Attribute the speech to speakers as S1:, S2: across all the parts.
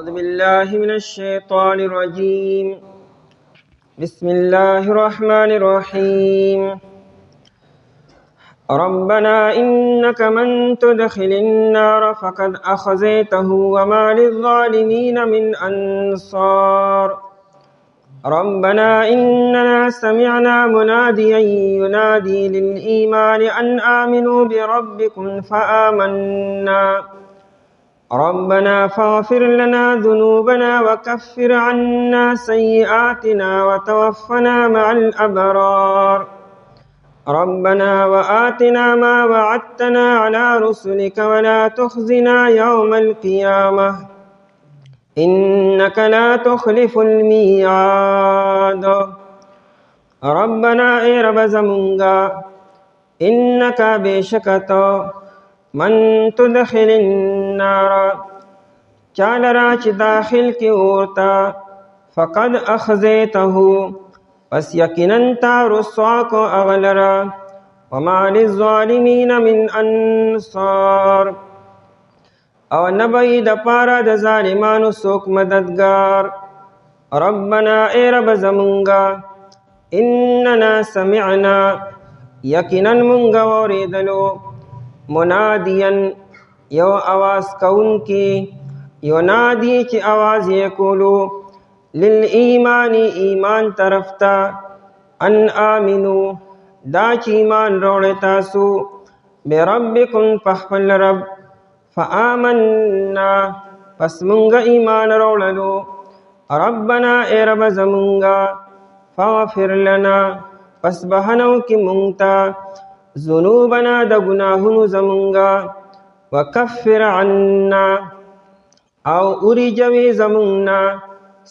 S1: أعوذ بالله من الشيطان الرجيم. بسم الله الرحمن الرحيم. ربنا إنك من تدخل النار فقد أخزيته وما للظالمين من أنصار. ربنا إننا سمعنا مناديا ينادي للإيمان أن آمنوا بربكم فآمنا. ربنا فاغفر لنا ذنوبنا وكفر عنا سيئاتنا وتوفنا مع الأبرار. ربنا وآتنا ما وعدتنا على رسلك ولا تخزنا يوم القيامة إنك لا تخلف الميعاد. ربنا اے رب زمونگا إنك بشکتو من تدخل النار چالرا چ داخل کی اورتا فقد اخزیته پس یقیناً تا رسوا کو اغلرا وما للظالمین من انصار او نبی د پارا د ظالمانو سوک مددگار. ربنا اے رب زمونگا اننا سمعنا یقیناً منگا وریدلو منادین یو آواز کون کی ینادی چی آواز یکولو للایمان ایمان طرفتا ان آمنو دا چی ایمان روڑ تاسو بربکم پخپل رب فآمنا پس منگا ایمان روڑلو. ربنا اے رب زمونگا فاغفر لنا پس بہنو کی منگتا ذنوبنا دا گناہن زمونگا وکفر عنا او اری جوی زمونگنا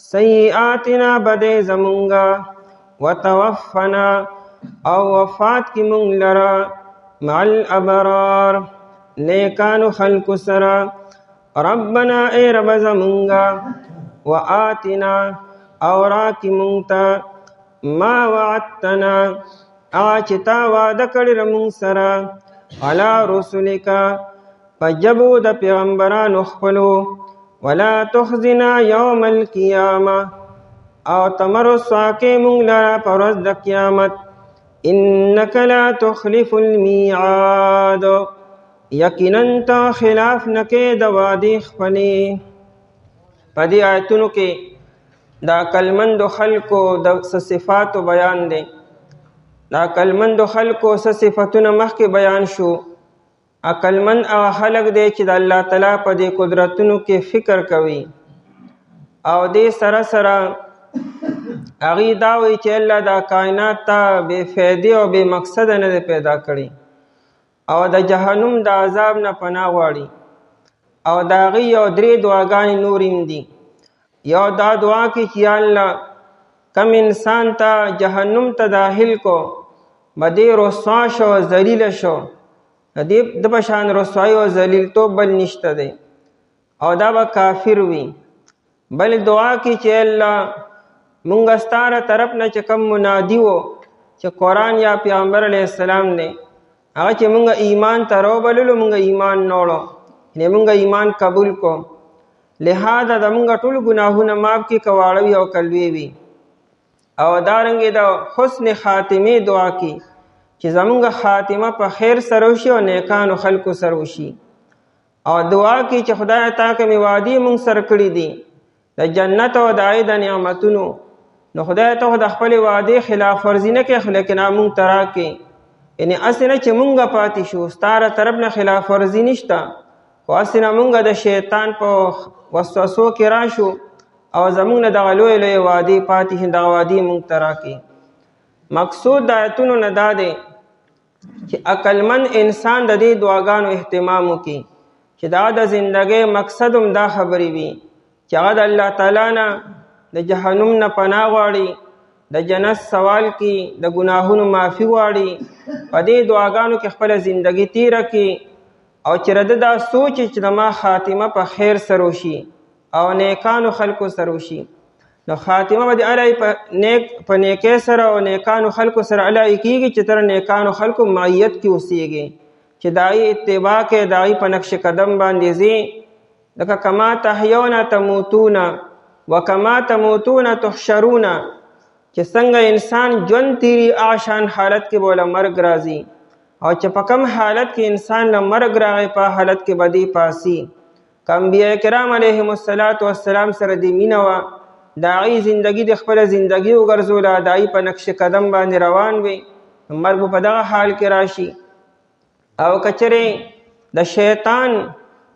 S1: سیئاتنا بدے زمونگا وتوفنا او وفات کی منگ لرا مع الابرار نیکانو خلق سرا. ربنا اے رب زمونگا وآتنا اورا کی منگتا ما وعدتنا آچتا وعدہ کڑی رمون سرا علا رسولکا پجبو دا پیغمبران اخفلو ولا تخزنا یوم القیامة او تمر ساکے مونگ لرا پرز دا قیامت انک لا تخلف المیعاد یقیناً تا خلاف نکے دا وعدی خفلی. پدی آیتونو کے دا کلمند خلقو دا صفات بیان دے. دا عقلمند خلقو څه صفتونه مخکې بیان شو. عقلمند هغه خلق دی چې د الله تعالی په دې قدرتونو کې فکر کوي او دې سره سره هغوی دا وایي چې الله دا کائنات ته بې فایدې او بې مقصده نه دی پیدا کړي او د جهنم د عذاب نه پناه غواړي او د هغوی یو درې دعاګانې نور هم دي. یو دا دعا کې چې یا الله کم انسان ته جهنم ته داخل کو بدی رسوا شو ذلیل شو د بشان رسوایی او ذلیلتوب بل نشته دی او دا به کافر وي. بل دعا کې چې الله مونږ ستاره طرف نه چې کم منادي و چې قرآن یا پیغمبر علیه السلام دی هغه چې مونږ ایمان ته راوبللو مونږ ایمان نوړو یعنې مونږ ایمان قبول کو لہذا د مونږ ټول ګناهونه معاف کړي که واړه وي او که لوی وي. او دارنګه د حسن خاتمه دعا کی چې زمونږ خاتمه په خیر سره وشي او نیکانو خلقو سره وشي او دعا کی چې خدای تا کومې وعدې مونږ سره کړي دي د جنت او د عید نعمتونو نو خدای ته د خپل وعدې خلاف ورزي نه کوي لیکن مونږ ته راکړي یعنې هسې نه چې مونږ پاتې شو ستاره طرف نه خلاف ورزي نشته خو هسې نه مونږ د شیطان په وسوسو کې راشو او زمونږ نه دغه لویې لویې وعدې پاتې شي دغه وعدې مونږ ته راکړي. مقصود د آیتونو نه دا دی چې عقلمند انسان د دې دعاګانو اهتمام وکړي چې دا د زندګۍ مقصد هم دا خبرې وي چې هغه د الله تعالی نه د جهنم نه پناه غواړي د جنت سوال کړي د ګناهونو معافي غواړي په دې دعاګانو کې خپله زندګي تیره کړي او چې رده دا سوچ چې د ما خاتمه په خیر سره وشي او نیکانو خلقو سره وشي نو خاتمه به د الهی په نیکۍ سره او نیکانو خلقو سره الهی کېږي چې تر نیکانو خلقو معیت کې اوسیږي چې د هغې اتباع کې د هغې په نقش قدم باندې ځي لکه کما تحیون تموتون وکما تموتون تحشرون، چې څنګه انسان ژوند تیری آشان حالت کې بوله مرګ راځي، او چې په کم حالت کې انسان له مرګ راغی په حالت کې بدی پاسی. که انبیاء کرام علیهم السلام سره دی مینه وه، د هغوی زندګي د خپله زندګي وګرځوله، د هغوی په نقش قدم باندې روان وي، مرګ په دغه حال کې راشي. او که چېرې د شیطان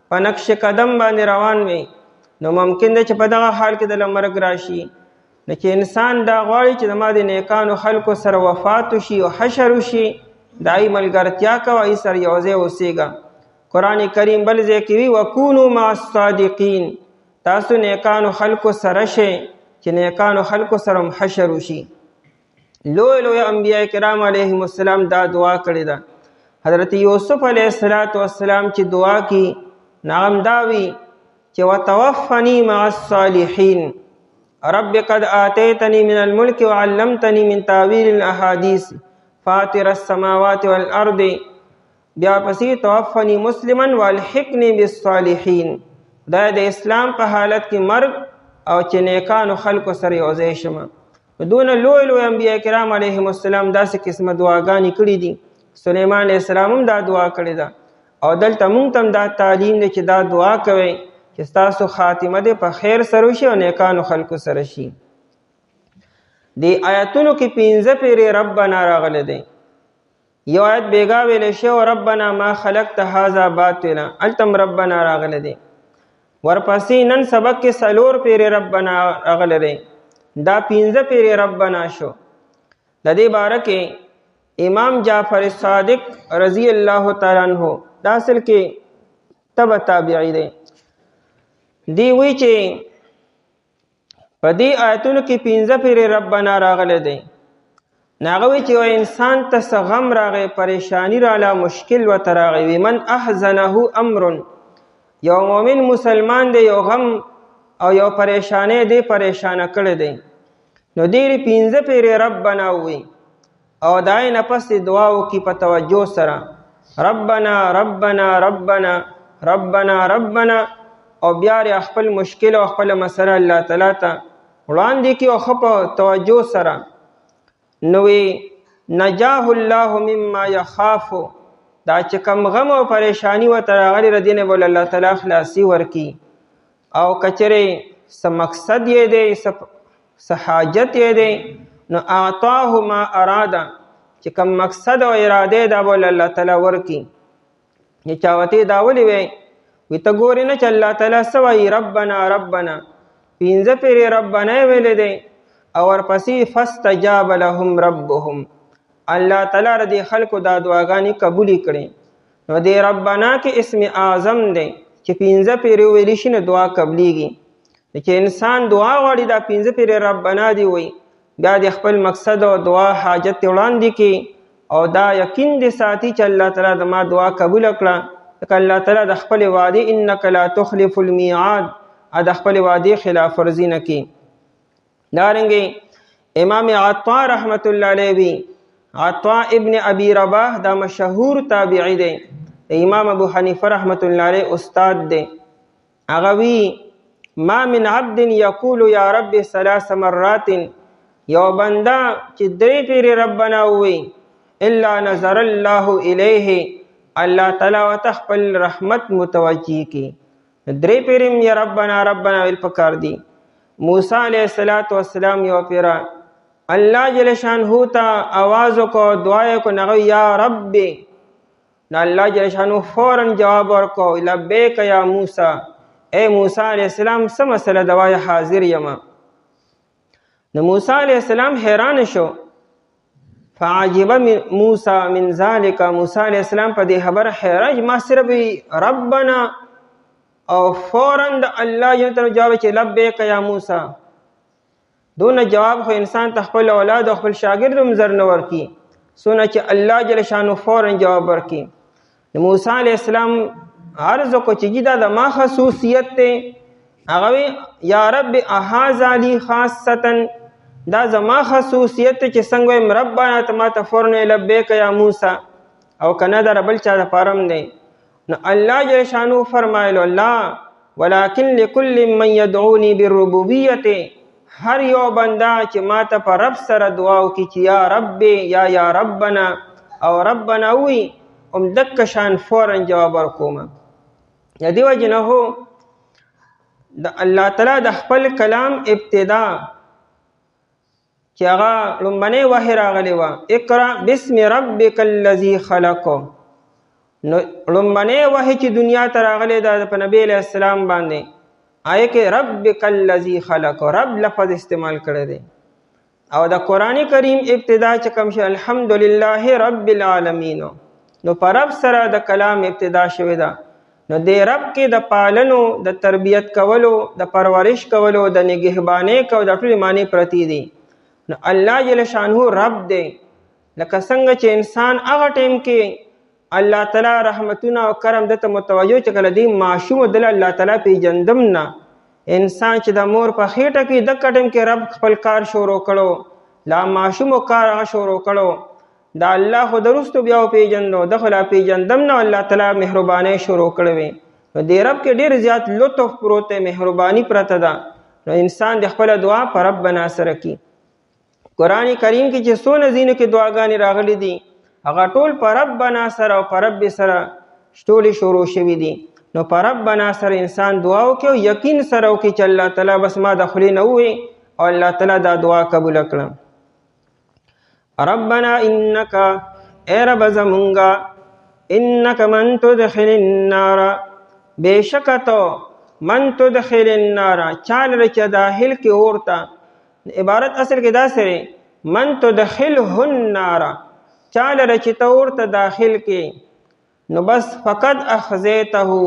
S1: په نقش قدم باندې روان وي، نو ممکن ده چې په دغه حال کې دله مرګ راشي. نو چې انسان دا غواړي چې زما د نیکانو خلکو سره وفات وشي او حشر وشي، د هغوی ملګرتیا کوه، هغوی سره یو ځای اوسېږه. قرآن کریم بل ځای کې وي وکونوا مع الصادقین، تاسو نیکانو خلکو سره شئ چې نیکانو خلکو سره هم حشر وشي. لوی لوی انبیاء کرام علیهم السلام دا دعا کړې ده. حضرت یوسف علیه السلام چې دعا کی نام دا وی چې وتوفنی مع الصالحین، رب قد آتیتنی من الملک وعلمتنی من تاویل الاحادیث فاطر السماوات والارض، بیا پسې توفنی مسلما والحقنی بالصالحین، دا د اسلام په حالت کې مرګ او چې نیکانو خلکو سره یو ځای شمه. دونه لوی لوی انبیاء کرام علیهم السلام داسې قسمه دعاګانې کړي دي. سلیمان علیه السلام هم دا دعا کړې ده، او دلته مونږ ته هم دا تعلیم دی چې دا دعا کوئ چې ستاسو خاتمه دې په خیر سره وشي او نیکانو خلکو سره شي. دې آیتونو کې 15 پیرې ربنا راغلی دی. یو آیت بیګا ویلی شوی ربنا ما خلقت هذا باطلا، هلته هم ربنا راغلی دی. ورپسې نن سبق کې 4 پیرې ربنا راغلی دی. دا 15 پیرې ربنا شو. د دې باره کې امام جعفر صادق رضی الله تعالی عنہ دا اصل کې تبع تابعی دی. دی وی چې په دې آیتونو کې 15 پیرې ربنا راغلی دی. هغه وی چې یو انسان ته څه غم راغی، پریشانی راغله، مشکل ورته راغی، وي من احزنه امر، یو مؤمن مسلمان دی یو غم او یو پریشانی دی پریشانه کړی دی، نو دې 15 پیرې ربنا وی او دای نه پس دعا وکړي په توجه سره، ربنا ربنا ربنا ربنا ربنا، او بیا خپل مشکل او خپل مسله الله تعالی ته وړاندې کړي او ښه په توجه سره. نو نجاه الله مما یخاف، دا چې کم غم او پریشانی ورته راغلي د دې نه به الله تعالی خلاصي ورکړي. او که چېرې څه مقصد یې دی، څه حاجت یې دی، نو اعطاه ما اراده، چې کم مقصد او اراده دا به الله تعالی ورکړي. یا چا ورته دا ولې وی ته ګورې نه چې الله تعالی څه وایي ربنا ربنا، 15 پیرې ربنا یې ویلی دی. او ورپسې فاستجاب لهم ربهم، الله تعالی د دې خلکو دا دعاګانې قبولې کړې. نو دې ربنا کې اسم اعظم دی چې 15 پیرې ویلی شي نو دعا قبلیږي. چې انسان دعا غواړي دا 15 پیرې ربنا دی وی، بیا د خپل مقصد او دعا حاجت وړاندې کړي او دا یقین دې ساتي چې الله تعالی د ما دعا قبول کړه. ځکه الله تعالی د خپل وعدې انک لا تخلف المیعاد، د خپل وعدې خلاف ورزي نه کوي. دارنګې امام عطا رحمت الله علیه وی، عطا ابن ابي رباح دا مشهور تابعی دی، امام ابو حنیفه رحمت الله علیه استاد دی. هغه وی ما من عبد یقول یا رب 3 مرات، یو بنده چې 3 پیرې ربنا وی الا نظر الله الیه، الله تعالی ورته خپل رحمت متوجه کی. 3 پیرې یا ربنا ربنا ویل پکار دی. موسی علیہ السلام یو پیرا الله جل شانه ته आवाज وکړو، دعا یې کو، نغو یا رب، نو الله جل شانه فوراً جواب ورکړو لبیک یا موسی، اے موسی علیہ السلام څه مسله دوا حاضر یم. نو موسی علیہ السلام حیران شو، فعجب موسی من ذلك، موسی علیہ السلام په دې خبر حیران، ما صرف ربنا او فوراً د الله جل جواب چې لبیک یا موسی. دونه جواب خو انسان ته خپل اولاد او خپل شاګرد هم زر نه ورکي، څونه چې الله جل شانه فوراً جواب ورکي. موسی علیہ السلام عرض وکړو چې دا د ما خصوصیت دی. هغه وی یا رب اهذا لی خاصتا، دا زما خصوصیت چې څنګه ویم ربنا ته ما ته فوراً لبیک یا موسی، او کنه دا بل چا د پاره هم دی. نو الله جل شانه فرمایلو الله ولكن لكل من يدعوني بالربوبیت، هر یو بندا چې ماته په رب سره دعا وکړي چې یا رب یا ربنا او ربنا وي، دک شان فورا جواب ورکوم. د دې وجې نه هو د الله تعالی د خپل کلام ابتدا چې هغه لومبنۍ وحی راغلی وه، اقرا بسم ربک الذي خلق. نو لومبنۍ وحی چې دنیا ته راغلی ده په نبی علیه السلام باندې، آیه کې ربک الذي خلق، رب لفظ استعمال کړی دی. او د قرآن کریم ابتدا چې کوم شي الحمدلله رب العالمین، نو په رب سره د کلام ابتدا شوې ده. نو دې رب کې د پالنو، د تربیت کولو، د پرورش کولو، د نگهبانۍ کولو د ټولې معنی پرتی دي. نو الله جل شانه رب دی. لکه څنګه چې انسان هغه ټیم کې الله تعالی رحمتونه او کرم دته متوجه چې کله دی معشوم دل الله تعالی پیجندم نه، انسان چې د مور په خېټه کې د ټیم کې رب خپل کار شروع کړو، لا معشوم کار هغه شروع کړو، دا الله خو درستو بیا پیجندو، د خلا پیجندم نه الله تعالی مهرباني شروع کړوي. نو دې رب کې ډیر زیات لطف پروت دی، مهرباني پرته ده. نو انسان د خپل دعا پر ربنا سره کی. قرآن کریم کې چې څونه ځینو کې دعاګانې راغلي دي هغه ټول پر ربنا سره او پر رب سره ټولې شروع شوي دي. نو پر ربنا سره انسان دعا وکړي او یقین سره وکړي چې الله تعالی بس ما د خولې نه ووایي او الله تعالی دا دعا قبول کړه. ربنا انک اے رب زمونگا، انک من تدخل النار، بیشک تو من تدخل النار چال رچ داخل کی اورتا. عبارت اصل کې دا سره من تدخله النار، چال رچ تورتا داخل کی، نو بس فقد اخزیته،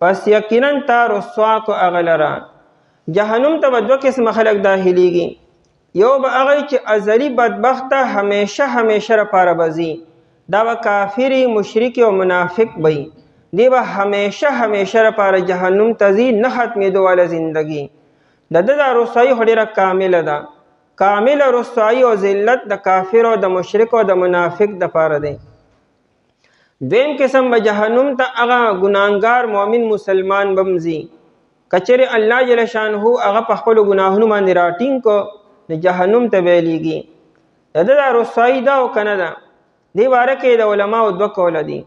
S1: پس یقینا تا رسوا کو اغلرا. جهنم ته دو قسم خلق داخليږي، یو به هغه چې ازلی بدبخته همیشه لپاره بزي، دا به کافری مشرک او منافق وي، دی به همیشه لپاره جهنم ته ځي، نه ختمېدو واله زندگی. د ده دا رسوایي خو ډېره کامله ده، کامله رسوایي او ذلت د کافر او د مشرک او د منافق دپاره دی. دویم قسم به جهنم ته هغه ګناهګار مؤمن مسلمان بمزي، کچرې الله جل شانه هغه په خپلو ګناهونو باندې راټینګ کو د جهنم ته ویلیږي. د ده دا رسوایي ده او که نه ده، دې باره کې د علماو دوه قوله دي.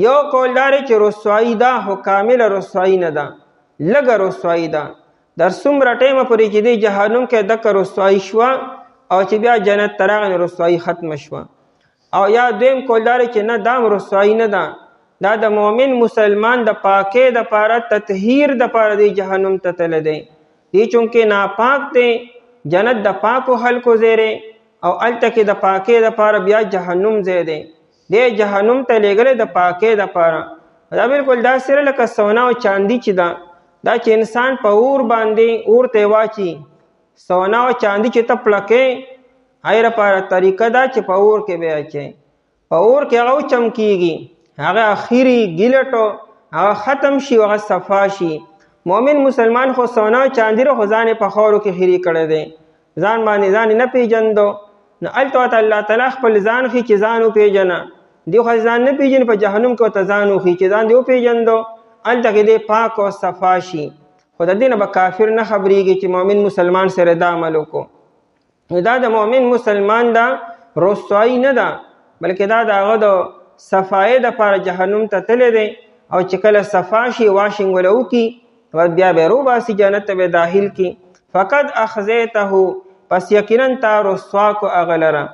S1: یو قول دا دی چې رسوایي ده خو کامله رسوایي نه ده، لږه رسوایي ده، در څومره ټیمه پورې چې دی جهنم کې دکه رسوایي شوه او چې بیا جنت ته راغی نو رسوایي ختمه شوه. او یا دویم قول دا دی چې نه دا رسوایي نه ده، دا د مؤمن مسلمان د پاکۍ دپاره تطهیر دپاره دی جهنم ته تللی دی. دی چونکې ناپاک دی، جنت د پاکو خلکو ځای دی او هلته کې د پاکۍ دپاره بیا جهنم ځای دی. دی جهنم ته لیږلی د پاکۍ دپاره. دا بلکل داسې لکه سونا او چاندي چې ده، دا چې انسان په اور باندې اور ته واچي، سونا او چاندي چې ته پړکې هغې لپاره طریقه ده چې په اور کې به اچوې، په اور کې هغه وچمکېږي، هغه اخري ګیلټو هغه ختم شي، هغه صفا شي. مؤمن مسلمان خو سونا او چاندي خو ځان یې په خاورو کې خیري کړی دی، ځان باندې ځان یې نه پېژندو. نو هلته ورته الله تعالی خپل ځان ښي چې ځان وپېژنه، دی خو ځان نه پېژني، په جهنم کې ورته ځان وښي چې ځان دې وپېژندو، هلته کې دی پاک او صفا شي. خو د دې نه به کافر نه خبرېږي چې مؤمن مسلمان سره دا عمل وکړو. دا د مؤمن مسلمان دا رسوایي نه ده، بلکې دا د هغه د صفایۍ دپاره جهنم ته تللی دی، او چې کله صفا شي واشنګ وله وکړي بیا به یې روباسي جنت ته به داخل کړي. فقد اخزیته، پس یقینا تا رسوا کو هغه لره.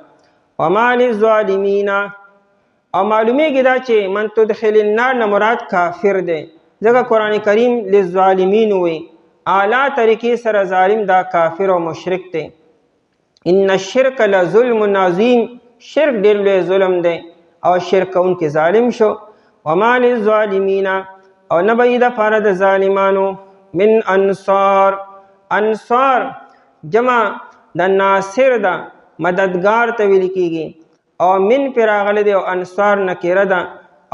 S1: وما للظالمین، او معلومیږي دا چې من تدخل النار نه مراد کافر دی، ځکه قرآن کریم للظالمین وی، اعلی طریقې سره ظالم دا کافر او مشرک دی. ان الشرک لظلم عظیم، شرک ډېر لوی ظلم دی او شرک کوونکی ظالم شو. وما للظالمین، او نه به یې دپاره د ظالمانو من انصار، انصار جمع د ناصر ده، مددگار ته ویل کېږي، او من پې راغلی دی او انصار نکره ده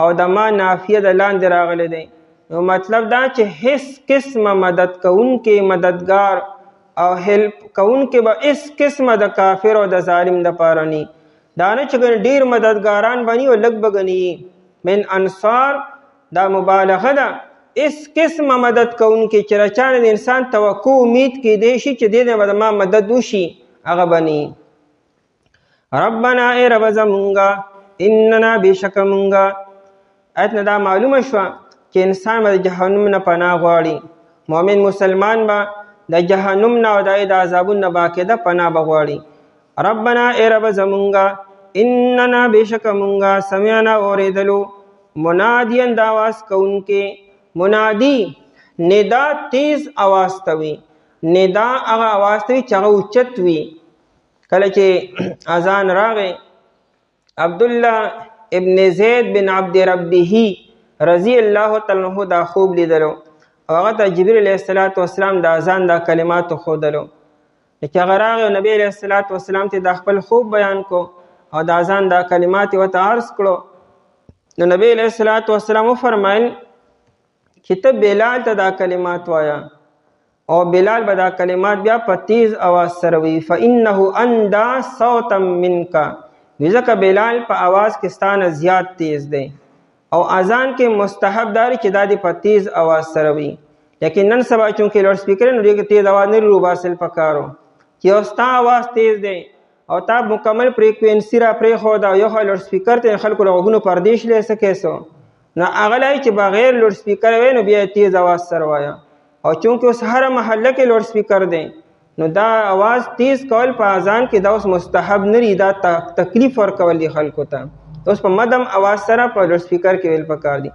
S1: او د ما نافیه د لاندې راغلی دی. نو مطلب دا چې هیڅ قسمه مدد کوونکې مددگار او هیلپ کوونکې به هیڅ قسمه د کافر او د ظالم دپاره ني. دا نه چې ډېر مددګاران به ني او لږ به ګني. من انصار دا مبالغه ده، اس قسمه مدد کوونکی چې رچانه د انسان توقع امید کیدی شي چې دې نه به ما مدد وشي هغه بني. ربنا ای رب زمونږه اننا بشک مونږه. آیت نه دا معلومه شوه چې انسان به د جهنم نه پناه غواړي. مؤمن مسلمان به د جهنم نه او د عذابونو نه باقاعده پناه به غواړي. ربنا ای رب زمونږه اننا بشک مونږه سمعنا اوریدلو منادیا د آواز کوونکې. منادی ندا تیز آواز توي. ندا هغه آواز توي چې هغه اوچت وي. کله چې اذان راغی عبدالله ابن زید بن عبد ربه رضی الله تعالی عنہ دا خوب لیدلو او هغه ته جبرئیل علیه السلام د اذان دا کلمات خودلو. چې هغه راغی نبی علیه السلام ته د خپل خوب بیان کو او د اذان دا کلمات ورته عرض کړو. نو نبی علیه السلام فرمایل چې ته بلال ته دا کلمات وایا او بلال به دا کلمات بیا په تیز آواز سره وی. فانه اندى صوتا منك. ځکه بلال په آواز کې ستانه زیات تیز دی او اذان کې مستحب دار چې دا د په تیز آواز سره وي. لیکن نن سبا چونکې لاؤډ سپیکر نو دې تیز آواز نه روباسل پکارو چې اوستا آواز تیز دی او تا مکمل فریکوینسی را پرې خو دا یو لاؤډ سپیکر ته خلکو لغونو پردیش لې سکیسو نو اغلای چې بغیر لاؤډ سپیکر وای نو بیا تیز آواز سره وایا. او چونکې اوس هر محله کې لاؤډ سپیکر دی نو دا آواز تیز کول په اذان کې دا اوس مستحب نه لري. دا تکلیف ورکول دي خلکو ته. اوس په مدم آواز سره په لاؤډ سپیکر کې ویل پکار دي.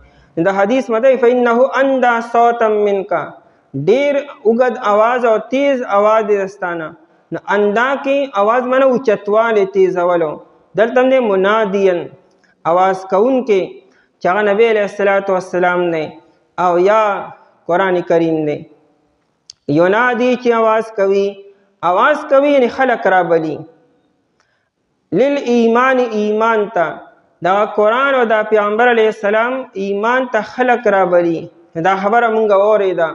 S1: دا حدیث مده فإنه اندى صوتا منك. ډیر اوږد آواز او تیز آواز دستانه. نو اندا کې آواز منه اوچتواله تیزولو. دلته نه منادین آواز کون کې چې هغه نبی علیه السلام نه او یا قرآن کریم دی. ینادی چې آواز کوي یعنی خلق را بلی. للایمان ایمان تا دا قرآن او دا پیغمبر علیه السلام ایمان ته خلق را بلی. دا خبره مونږ اوریدا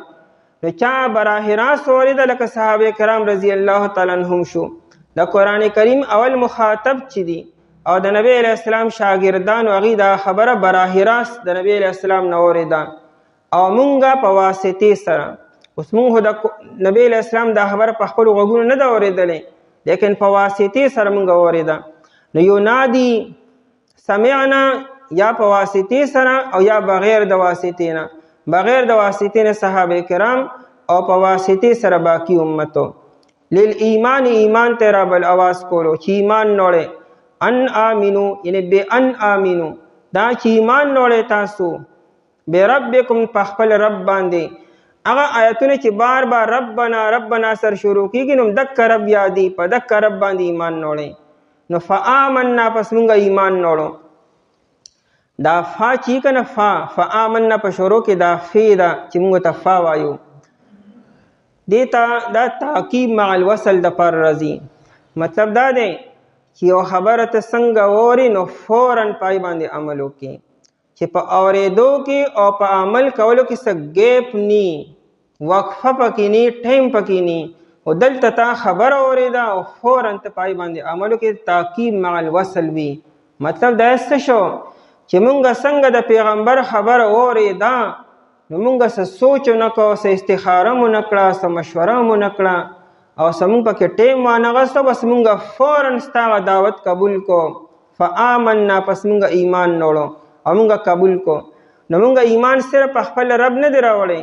S1: نو چا براه راست اوریدا لکه صحابه کرام رضی الله تعالی عنهم شو. دا قرآن کریم اول مخاطب چي دي او د نبی علیه السلام شاګردان او غي دا خبره براه راست د نبی علیه السلام نه اوریدا او مونږه په واسطه سره. اوس مونږ د نبی علیه السلام دا خبره په خپل غوږونو نه دا اوریدلې لیکن په واسطه سره مونږ اوریدا. نو ینادی سمعنا یا په واسطه سره او یا بغیر د واسطه نه. بغیر د واسطه نه صحابه کرام او په واسطه سره باقی امتو. للایمان ایمان ته را بل आवाज کولو چې ایمان نوړې. ان امنو یعنی به ان امنو دا چې ایمان نوړې تاسو به ربکم په خپل رب باندې. هغه آیتونه چې بار بار ربنا سر شروع کیږي نو دک رب یادی په دک رب باندې ایمان نوړې. نو فآمنا پس مونږه ایمان نوړو. دا فا چې کنه فآمنا په شروع کې دا فی دا چې مونږ ته فا وایو دیتا دا تعقیب مع الوصل د پر رضی. مطلب دا دی چې یو خبره ته څنګه ووري نو فورن پای باندې عمل وکړي چې په اورېدو کې او په عمل کولو کې څه ګیپ نی وقفه پکې نی ټایم پکې نی. او دلته تا خبر اوریدا او فورن ته پای باندې عملو کې تعقیب مع الوصل وی. مطلب دا څه شو چې مونږ څنګه د پیغمبر خبر اوریدا نو مونږ څه سوچ نه کو څه استخاره مو نه کړه څه مشوره مو نه کړه او سمون پکې ټیم وانغسته بس مونږ فورن ستاسو دعوت قبول کو. فآمنا پس مونږ ایمان نوړو او مونږ قبول کو. نو مونږ ایمان صرف خپل رب نه دی راوړی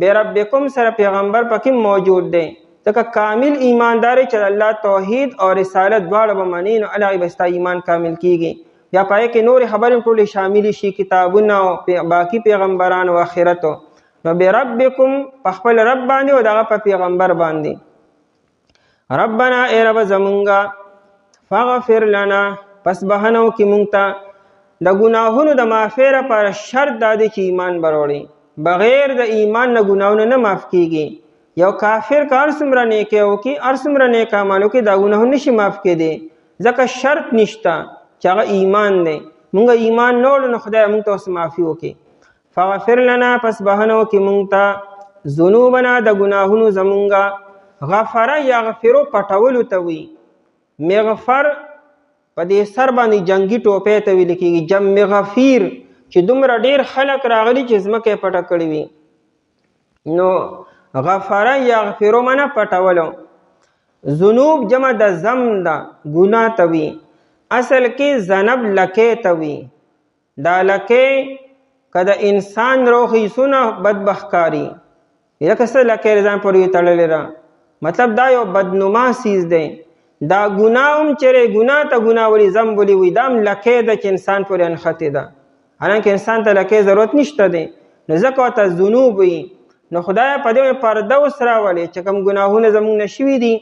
S1: به ربکم سره پیغمبر پکې موجود دی. ځکه کامل ایمانداري چې الله توحید او رسالت دواړه به مني نو الله به ستا ایمان کامل کیږي. یا پای کې نور خبرې ټولې شامل شي کتابونه او باقی پیغمبران او آخرت. نو به ربکم په خپل رب باندې او دغه په پیغمبر باندې. ربنا ای رب زمونږه فغفر لنا پس بهنو کې مونږ ته د ګناهونو د معافی لپاره شرط دا دی چې ایمان بروړي. بغیر د ایمان نه ګناهونه نه معاف کیږي. یو کافر کار څومره نیک او کی ار څومره نیک اعمالو کې دا ګناهونه نشي معاف کېدي ځکه شرط نشته چې هغه ایمان دی. مونږ ایمان نوړو نو خدای مونږ ته اوس معافي وکړي. فغفر لنا پس بهنو کې مونږ ته ذنوبنا د ګناهونو زمونږه. غفر یغفرو پټولو ته وي. مغفر په دې سر باندې جنگي ټوپې ته ویل کېږي. جم مغفیر چې دومره ډیر خلک راغلي چې ځمکه پټه کړې وي نو غفر یغفر معنی پټولو. ذنوب جمع د ذم ده، ګناه ته وي. اصل کې ذنب لکې ته وي. دا لکې که د انسان روخیسونه بدبخت کاری لکه څه لکې ځان پورې تړلې ده، مطلب دا یو بدنما سیز دی. دا ګناه هم چېرې ګناه ته ګناه ولي ذنب ولي وي، دا هم لکې ده چې انسان پورې انښتې ده، حالانکه انسان ته لکې ضرورت نشته دی. نو ځکه ورته ذنوب وي. نو خدای په دې پرده اوس راولې چې کوم ګناهونه زموږ نه شوي دي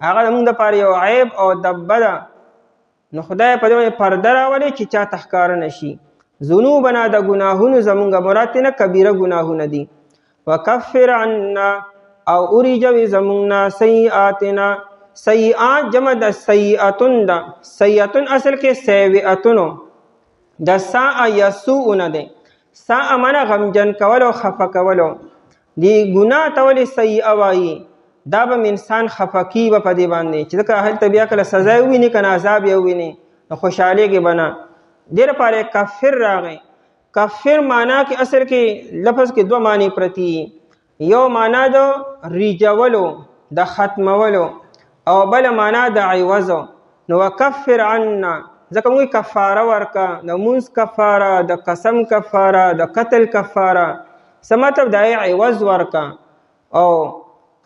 S1: هغه زموږ دپاره یو عیب او دبه ده. نو خدای په دې پرده راولې چې چاته ښکاره نه شي. ذنوبنا د ګناهونو زموږ مراد نه کبیره ګناهونه دي. وکفر عنا او اوریجوي زموږ نه سیئاتنا. سیئات جمع د سیئتون ده. سیئتون اصل کې سیئتونو د ساء یسوء نه دی. ساء معنی غمجن کولو خفه کولو. دی ګناه ته ولې سیئه وایي؟ دا به انسان خفه کي به په دې باندې چې ځکه هلته بیا کله سزا یې وویني که نه عذاب یې وویني نو خوشحالېږي به نه. دې لپاره کفر راغی. کفر معنا کې اصل کې لفظ کې دوه معنی پرتي. یو معنا د ریجولو د ختمولو او بل معنا د عوضو. نو وکفر عنا ځکه موږ کفاره ورکه، د مونځ کفاره، د قسم کفاره، د قتل کفاره، څه مطلب د عوض ورکه. او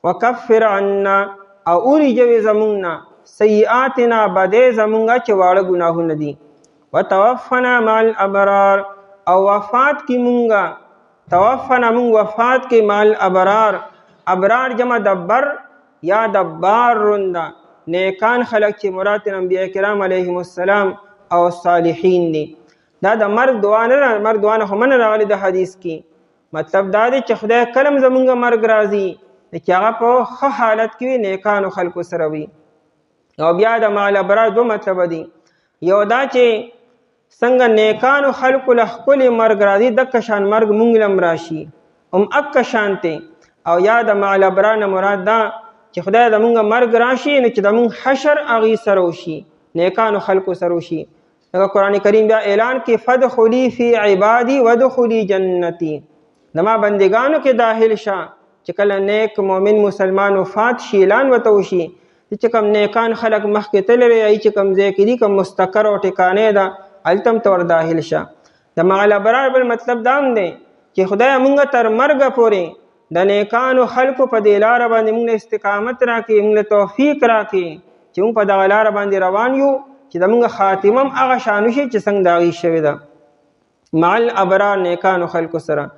S1: وکفر عنا او اوریجوي زموږ نه سیئاتنا بدې زموږ چې واړه ګناهونه دي. وتوفنا مع الابرار او وفات کی مونږه. توفنا مونږ وفات کې مع الابرار. ابرار جمع د بر یا د بارون ده. نیکان خلق چې مراد انبیاء کرام علیهم السلام او صالحین دي. دا د مرګ دعا نه ده، مرګ دعا نه خو من راغلي د حدیث کې. مطلب دا دی چې خدای کلم زمونږ مرګ راځي چې هغه په ښه حالت کې وي، نیکانو خلکو سره وي. او بیا د مع الابرار دو مطلب دي. یو دا چې څنګه نیکانو خلکو له ښکلي مرګ راځي دکه شان مرګ مونږ لم راشي هم اکه شانتې. او یا د مع الابرار نه مراد دا چې خدای زمونږ مرګ راشي نو چې زمونږ حشر هغې سره وشي، نیکانو خلکو سره وشي. لکه قرآن کریم بیا اعلان کې فدخلي فی عبادي ودخلي جنتی. زما بندگانو کې داخل شه. چې کله نیک مؤمن مسلمان وفات شي اعلان ورته وشي چې کوم نیکان خلک مخکې تللی وي چې کوم ځای کې دي کوم مستقر او ټکانې ده هلته هم ته ور داخل شه. د مع الابرار بل مطلب دا هم دی چې خدای مونږ تر مرګه پورې د نیکانو خلکو په دې لاره باندې مونږ استقامت راکړي، مونږ توفیق راکړي چې مونږ په دغه لاره باندې روان یو چې زمونږ خاتمه هم هغه شان وشي چې څنګه د هغې شوې ده. مع الابرار نیکانو خلکو سره.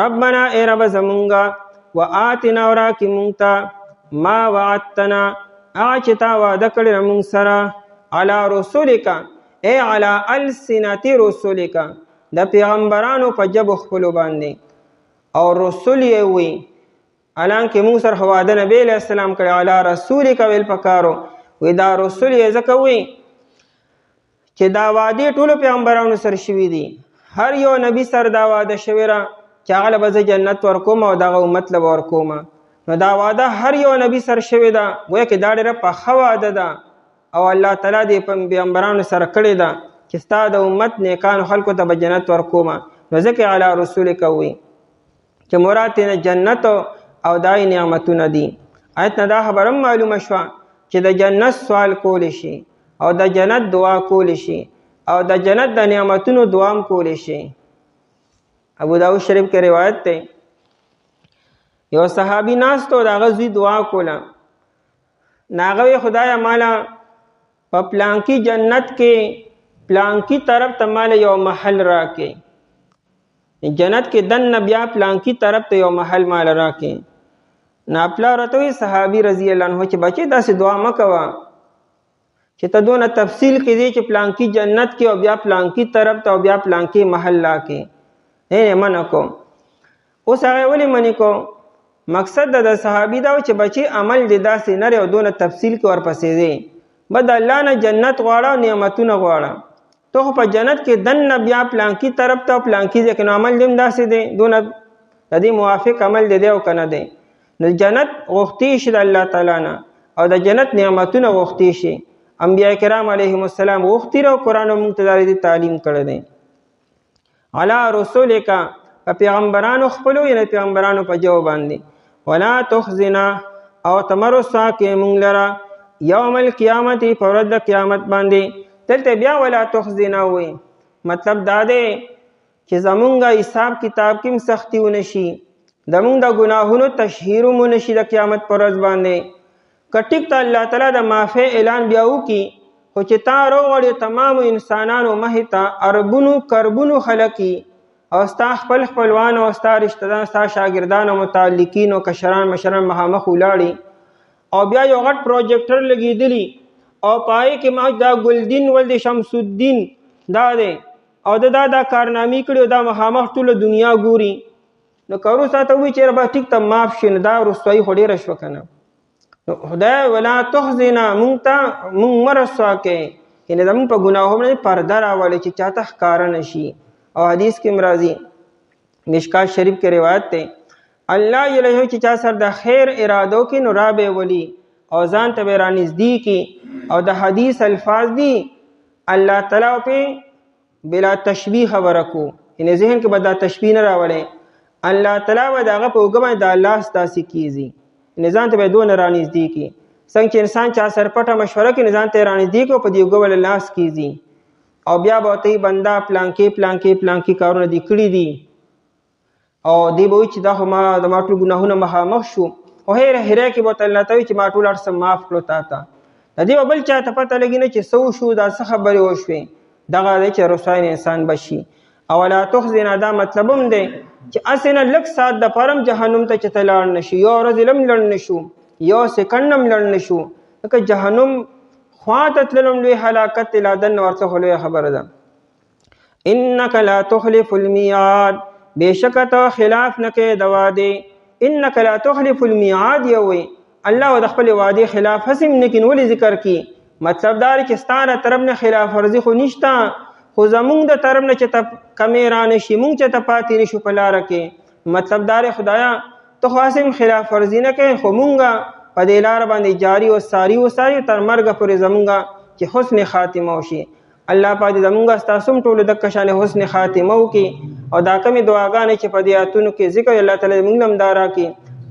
S1: ربنا ای رب زمونږه وآتنا او راکړي مونږ ته ما وعدتنا هغه چې تا وعده کړې مونږ سره علی رسولک ای علی السنة رسولک د پیغمبرانو په ژبو خپلو باندې. او رسول یې وي حالانکه موږ سره وعده نبی علیه السلام کړی علی رسولک ویل پکارو. وی دا رسول یې ځکه وي چې دا وعدې ټولو پیغمبرانو سره شوي دي. هر یو نبی سره دا وعده شوې ده چې هغه له به زه جنت ورکوم او دغه امت له به ورکوم. نو دا وعده هر یو نبی سره شوې ده، گویا کې دا ډېره پخه وعده ده او الله تعالی دې پیغمبرانو سره کړې ده چې ستا د امت نیکانو خلکو ته به جنت ورکوم. نو ځکه علی رسولک وي چې مراد ترې جنت او دای نعمتونه دي. آیت نه دا خبره هم معلومه شوه چې د جنت سوال کولی شي او د جنت دعا کولی شي او د جنت د نعمتونو دعا هم کولی شي. ابو داود شریف کې روایت دی یو صحابي ناست و د هغه زوی دعا کوله. نو هغه وی خدایه ماله په پلانکي جنت کې پلانکي طرف ته ماله یو محل راکې. جنت کې دننه بیا پلانکي طرف ته یو محل مال راکې. نو پلار ورته وی صحابي رضی الله عنه چې بچې داسې دعا مه کوه چې ته دونه تفصیل کې دی چې پلانکي جنت کې او بیا پلانکي طرف ته او بیا پلانکي محل راکې. نه منع کو. اوس هغه ولې منع کو؟ مقصد د صحابي دا چې بچې عمل دې داسې نه لري او دونه تفصیل کې ورپسې دی. بد الله نه جنت غواړه او نعمتونه غواړه. تو خو په جنت کې دننه بیا پلانکي طرف ته او پلانکي ځای کې نو عمل دې هم داسې دی دونه د دې موافق عمل دې دی او که نه دی. نو جنت غوښتې شي د الله تعالی نه او د جنت نعمتونه غوښتې شي. انبیاء کرام علیهم السلام غوښتي او قرآن موږ ته دا تعلیم کړی دی. علی رسولک په پیغمبرانو خپلو یعنې پیغمبرانو په جو باندې ولا تخزنا او تمرسا کې مونږ لره یوم القیامت په ورځ د قیامت باندې دلته بیا ولا تخزنا وي مطلب دا دی چې زمونږ حساب کتاب کې هم سختي ونه شي زمونږ د ګناهونو تشهیر هم ونه شي د قیامت په ورځ باندې که ټیک ته الله تعالی د معافی اعلان بیا وکړي خو چې تا راوغواړې تمامو انسانانو مخې ته اربونو کربونو خلقي او ستا خپل خپلوان او ستا رشتهدان ستا شاګردان او متعلقین او کشران مشران مخامخ ولاړي او بیا یو غټ پروجیکټر لګېدلی او پای کې ما دا ګلدین ولد شمس الدین دا دی او دا کارنامې کړي او دا مخامخ ټوله دنیا ګوري نو که وروسته ته ووایي چې ربه ټیک ته معاف شي نو دا رسوایي خو ډېره شوه که نه نو خدای ولا تخزنا مونږ ته مونږ مه رسوا کوې یعنې زمونږ په ګناهونو باندې پرده راولئ چې چاته ښکاره نه شي او حدیث کې هم راځي مشکات شریف کې روایت دی الله یلهو چې چا سره د خیر ارادو کې نو را به ولي او ځان ته به رانږدې کړي او د حدیث الفاظ دي الله تعالی پې بلا تشبیه خبره کو یعنې ذهن کې به دا تشبیه نه راوړی الله تعالی به د هغه په اوږه باندې د الله ستاسې کیږي ځان ته به یې دونه رانږدې کړي څنګه چې انسان چا سره پټه مشوره کوي ځان ته یې رانږدې کړي او په دې اوږه به لاس کیږي او بیا به ورته بنده پلانکې کارونه دې کړي دي او دی به وایي چې دا خو د ما ټول ګناهونه مخامخ شو خو هیره کې به ورته الله ته وایي چې ما ټول هر څه معاف کړو تا ته د دې به بل چا ته پته لګي نه چې څه وشو دا څه خبرې وشوې دغه دی چې رسوای انسان بشي او ولا تخزنا دا مطلب هم دی چې هسې نه لږ ساعت دپاره هم جهنم ته چې ته لاړ نه شو یو ورځ هم لړ نه شو یو سکنډ هم لړ نه شو ځکه جهنم خوا ته تلل هم لوی هلاکت دی لا دننه ورڅخه لویه خبره ده انک لا تخلف المیعاد بېشکه ته خلاف نه کوې د وعدې انک لا تخلف المیعاد یو وی الله د خپلې وعدې خلاف هسې هم نه کړي ولې ذکر کړي مطلب دا دی چې ستا له طرف نه خلاف ورزي خو نشته خو زمونږ د طرف نه چې ته کمې رانه شي مونږ چې ته پاتې نه شو په لاره کې مطلب دا دی خدایا ته خو هسې هم خلاف ورزي نه کوې خو مونږ په دې لاره باندې جاري وساري تر مرګه پورې زمونږ چې حسن خاتمه وشي الله پاک دې زمونږ ستاسو هم ټولو دقه شانې حسن خاتمه وکړي او دا کمې دعاګانې چې په دې آیتونو کې ذکر الله تعالی زمونږ هم دا راکړي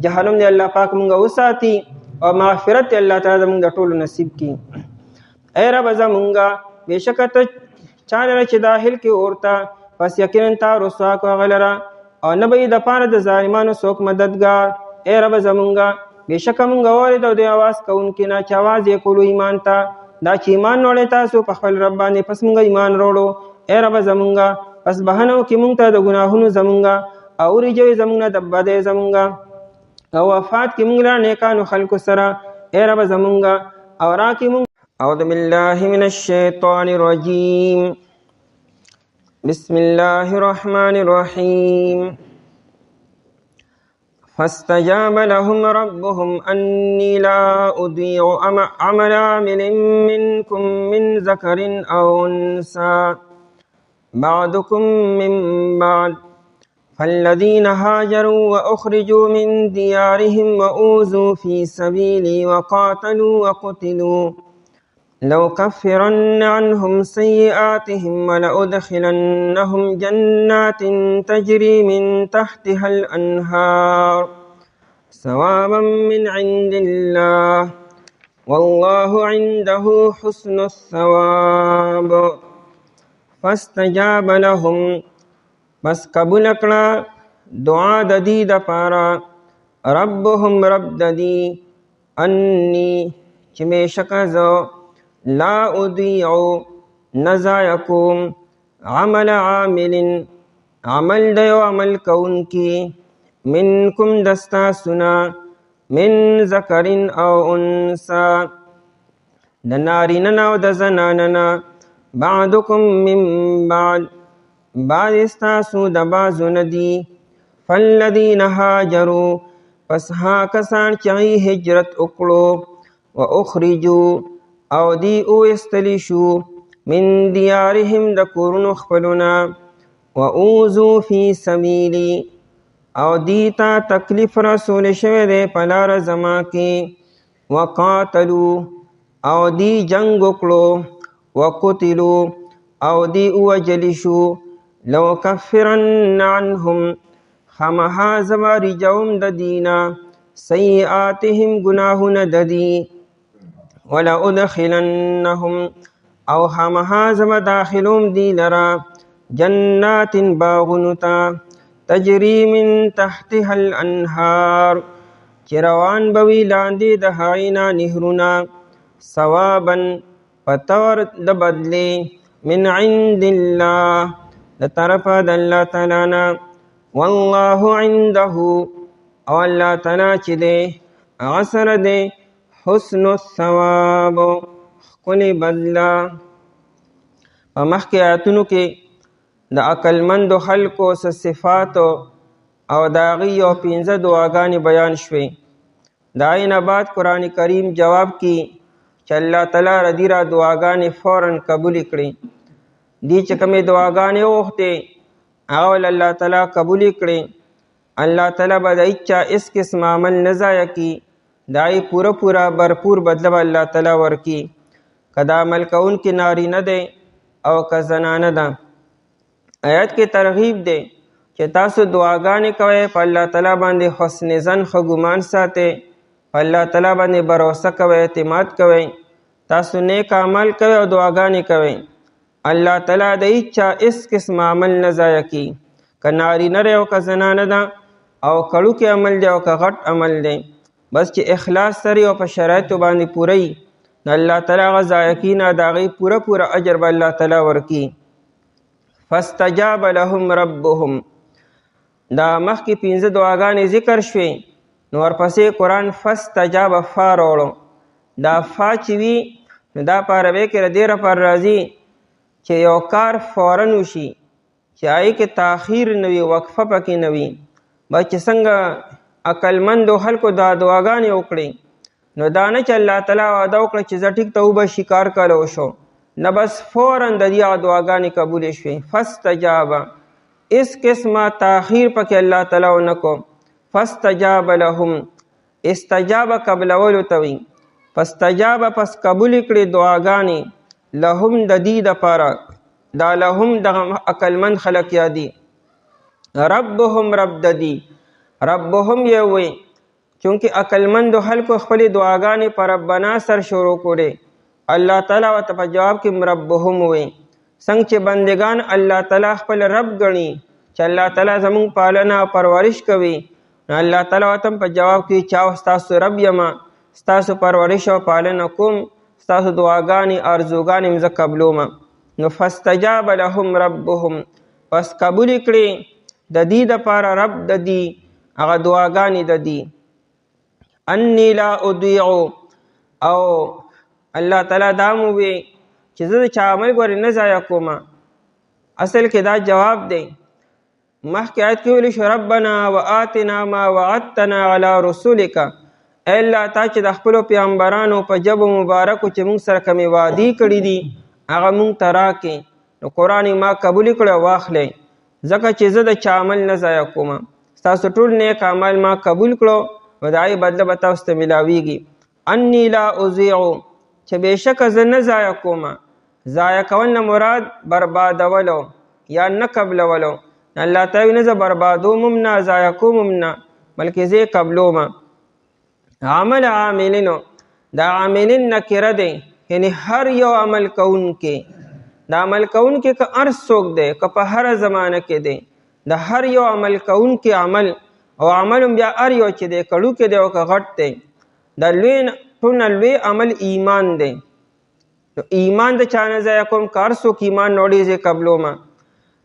S1: جهنم دې الله پاک مونږ وساتي او مغفرت دې الله تعالی زمونږ د ټولو نصیب کړي ای رب زمونږ بېشکه ته چا لره چې داخل کې اورته پس یقینا تا رسوا کو هغه لره او نه به یې دپاره د ظالمانو څوک مددګار ای رب زمونږ بېشکه مونږ اورېد او د اواز کوونکي نه چې اواز یې کولو ایمان ته دا چې ایمان وړی تاسو په خپل رب باندې پس مونږ ایمان وروړو ای رب زمونږ پس بهنه وکړي مونږ ته د ګناهونو زمونږ او ورجوي زمونږ نه د بدۍ زمونږ او وفات کړي مونږ له نیکانو خلکو سره ای رب زمونږ او راکړي مونږ اعوذ بالله من الشیطان الرجیم بسم الله الرحمن الرحیم فاستجاب لهم ربهم أني لا أضيع عمل عامل منكم من ذكر أو أنثى بعضكم من بعض فالذين هاجروا وأخرجوا من ديارهم وأوذوا في سبيلي وقاتلوا وقتلوا لأكفرن عنهم سيئاتهم ولأدخلنهم جنات تجري من تحتها الأنهار ثوابا من عند الله والله عنده حسن الثواب فاستجاب لهم بس قبول کړه دعا د دې دپاره ربهم رب د دې انی چې بېشکه زه لا اضيع نزایا کوم عمل عامل عمل د یو عمل کوونکي منکم دستاسونه من ذکر او انثى د نارینه نه او د زنانه نه بعضکم من بعض بعض استاسو د بعضو نه دي فالذین هاجروا پس ها کسان چې هجرت وکړو و اخرجوا او دی او استلی شو من دیارهم د کورونو خپلونه و اوذو فی سبیلی او دی تا تکلیف رسول شوی دی په لاره زما کې وقاتلو او دی جنگ وکړو وقتلو او دی ووجلی شو لوکفرن عنهم خامخا زما رجوم د دینا سیئاتهم گناهونه د دی ولادخلنهم او خامخا زما داخلوم دی لرا جنات باغونو ته تجری من تحتها الانهار چروان بوی لاندې د هغینا نهرونه ثوابا پتور د بدلی من عند الله د طرفه د الله تعالی نه والله عنده او الله تعالی چې دی هغه سره دی حسن الثواب ښکلې بدله. په مخکې آیتونو کې د عقلمندو خلکو څه صفاتو او د هغې یو 15 دعاګانې بیان شوې. د هغې نه بعد قرآن کریم جواب کی چې الله تعالی ردی را دعاګانې فوراً قبولې کړي. دی چې کومې دعاګانې وغوښتې هغه ول الله تعالی قبولې کړي. الله تعالی به د هیچا اس قسم عمل نه ضایع کي، د هغې پوره برپور بدله به الله تعالی ورکي، که د عمل کوونکي نارینه دی او که زنانه ده. آیت کې ترغیب دی چې تاسو دعاګانې کوئ، په الله تعالی باندې حسن ظن ښه ګمان ساتئ، په الله تعالی باندې بروسه کوئ، اعتماد کوئ، تاسو نیک عمل کوئ او دعاګانې کوئ. الله تعالی د هیچا اس قسم عمل نه ضایع کي، که نارینه دی او که زنانه ده، او کړوکی عمل دی او که غټ عمل دی، بس چې اخلاص سره او په شرایطو باندې پوره وي نو الله تعالی هغه ضایع کي نه، د هغې پوره اجر به الله تعالی ورکي. فاستجاب لهم ربهم دا مخکې 15 دعاګانې ذکر شوې، نو ورپسې قرآن فاستجاب فا راوړو. دا فا چې وي نو دا په عربۍ کې د دې لپاره راځي چې یو کار فوراً وشي، چې هغې کې تاخیر نه وي، وقفه پکې نه وي. بس چې څنګه عقلمندو خلکو دا دعاګانې وکړي نو دا نه چې الله تعالی وعده وکړه چې زه ټیک ته وبشي کار کله وشو، نه بس فوراً د دې هغه دعاګانې قبولې شوې. فاستجاب اس قسمه تاخیر پکې الله تعالی ونه کو. فاستجاب لهم استجاب قبلولو ته وي، فاستجاب پس قبول کړي دعاګانې لهم د دې دپاره. دا لهم دغه عقلمند خلک یادي. ربهم رب د دې ربهم یې وی چونکې عقلمندو خلکو خپلې دعاګانې په ربنا سر شروع کړې، الله تعالی ورته په جواب کې ربهم وی. څنګه چې بندگان الله تعالی خپل رب ګڼي چې الله تعالی زمونږ پالنه او پرورش کوي، نو الله تعالی ورته په جواب کې چا ستاسو رب یما، ستاسو پرورش او پالنه کوم، ستاسو دعاګانې ارزوګانې مې زه قبلومه. نو فاستجاب لهم ربهم پس قبول کړي د دې دپاره رب د دې هغه دعاګانې د دې. انی لا اضیع او الله تعالی دا مو وی چې زه د چا عمل ګورې نه ضایع کومه. اصل کې دا جواب دی. مخکې آیت کې ویلی شو ربنا وآتنا ما وعدتنا علی رسولک، ای الله تا چې د خپلو پیغمبرانو په ژبو مبارکو چې موږ سره کومې وعدې کړي دي هغه موږ ته راکې. نو قرآن ما قبول کړی واخلی، ځکه چې زه د چا عمل نه ضایع کومه. ستاسو ټول نیک عمل ما قبول کړو نو د هغې بدله به تاسو ته میلاویږي. انی لا اضیع چې بېشکه زه نه ضایع کومه. ضایع کول نه مراد بربادولو یا نه قبلولو. الله تعالی نه زه بربادوم هم نه ضایع کوم هم نه، بلکې زه یې قبلومه. عمل عاملینو دا عاملین نکره دی، یعنی هر یو عمل کوونکی. دا عمل کوونکی که هر څوک دی، که په هره زمانه کې دی، د هر یو عمل کوونکی عمل او عمل بیا هر یو چې دی، کړوکی دی او که غټ دی، د لوی ټولنه لوی عمل ایمان دی. ایمان د چا نه ضایع کوم؟ که هر څوک ایمان نوړي زه قبلومه.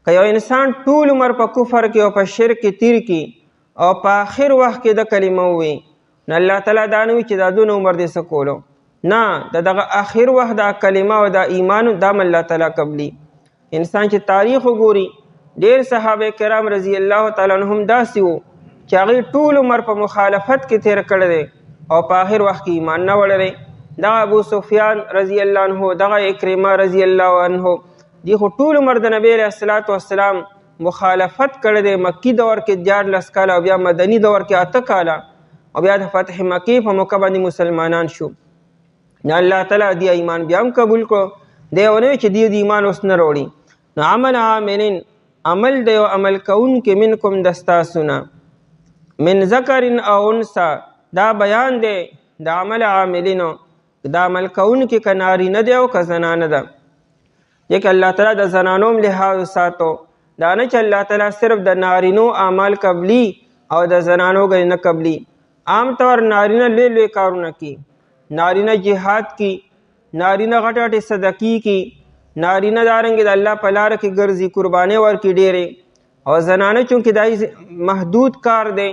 S1: که یو انسان ټول عمر په کفر کې او په شرک کې تیر کی او په آخر وخت کې د کلمه ووي، نو الله تعالی دا نه وي چې دا دونه عمر دې څه کولو، نه، دغه آخر وخت دا کلمه او دا ایمان دا الله تعالی قبلي. انسان چې تاریخ وګوري، ډېر صحابه کرام رضی الله تعالی عنهم داسې وو چې هغوی ټول عمر په مخالفت کې تیر کړی دی او په آخر وخت کې ایمان نه وړلی. دغه ابو سفیان رضی الله عنه، دغه اکرمه رضی الله عنه، دی خو ټول عمر د نبی علیه السلام مخالفت کړی دی. مکی دور کې 14 کاله او بیا مدني دور کې 8 کاله او بیا د فتح مکې په موقع باندې مسلمانان شو. نو الله تعالی دی ایمان بیا هم قبول کړو. دی ونه چې دی ایمان اوس نه وروړي. نو عمل عاملین عمل د یو عمل کوونکي منکم د ستاسو نه من ذکر او انثی دا بیان دی د عمل عاملینو دا عمل کوونکي که نارینه دی او که زنانه ده ځکه الله تعالی د زنانو هم لحاظ ساتو دا نه چې الله تعالی صرف د نارینو اعمال قبلی او د زنانو ګنې نه قبلی عام طور نارینه لوی لوی کارونه کی نارینه جهاد کی نارینه غټ غټې صدقې کی نارینه دارنګې د الله په لاره کې ګرځي قربانۍ ورکړي ډېرې او زنانه چونکې دای محدود کار دی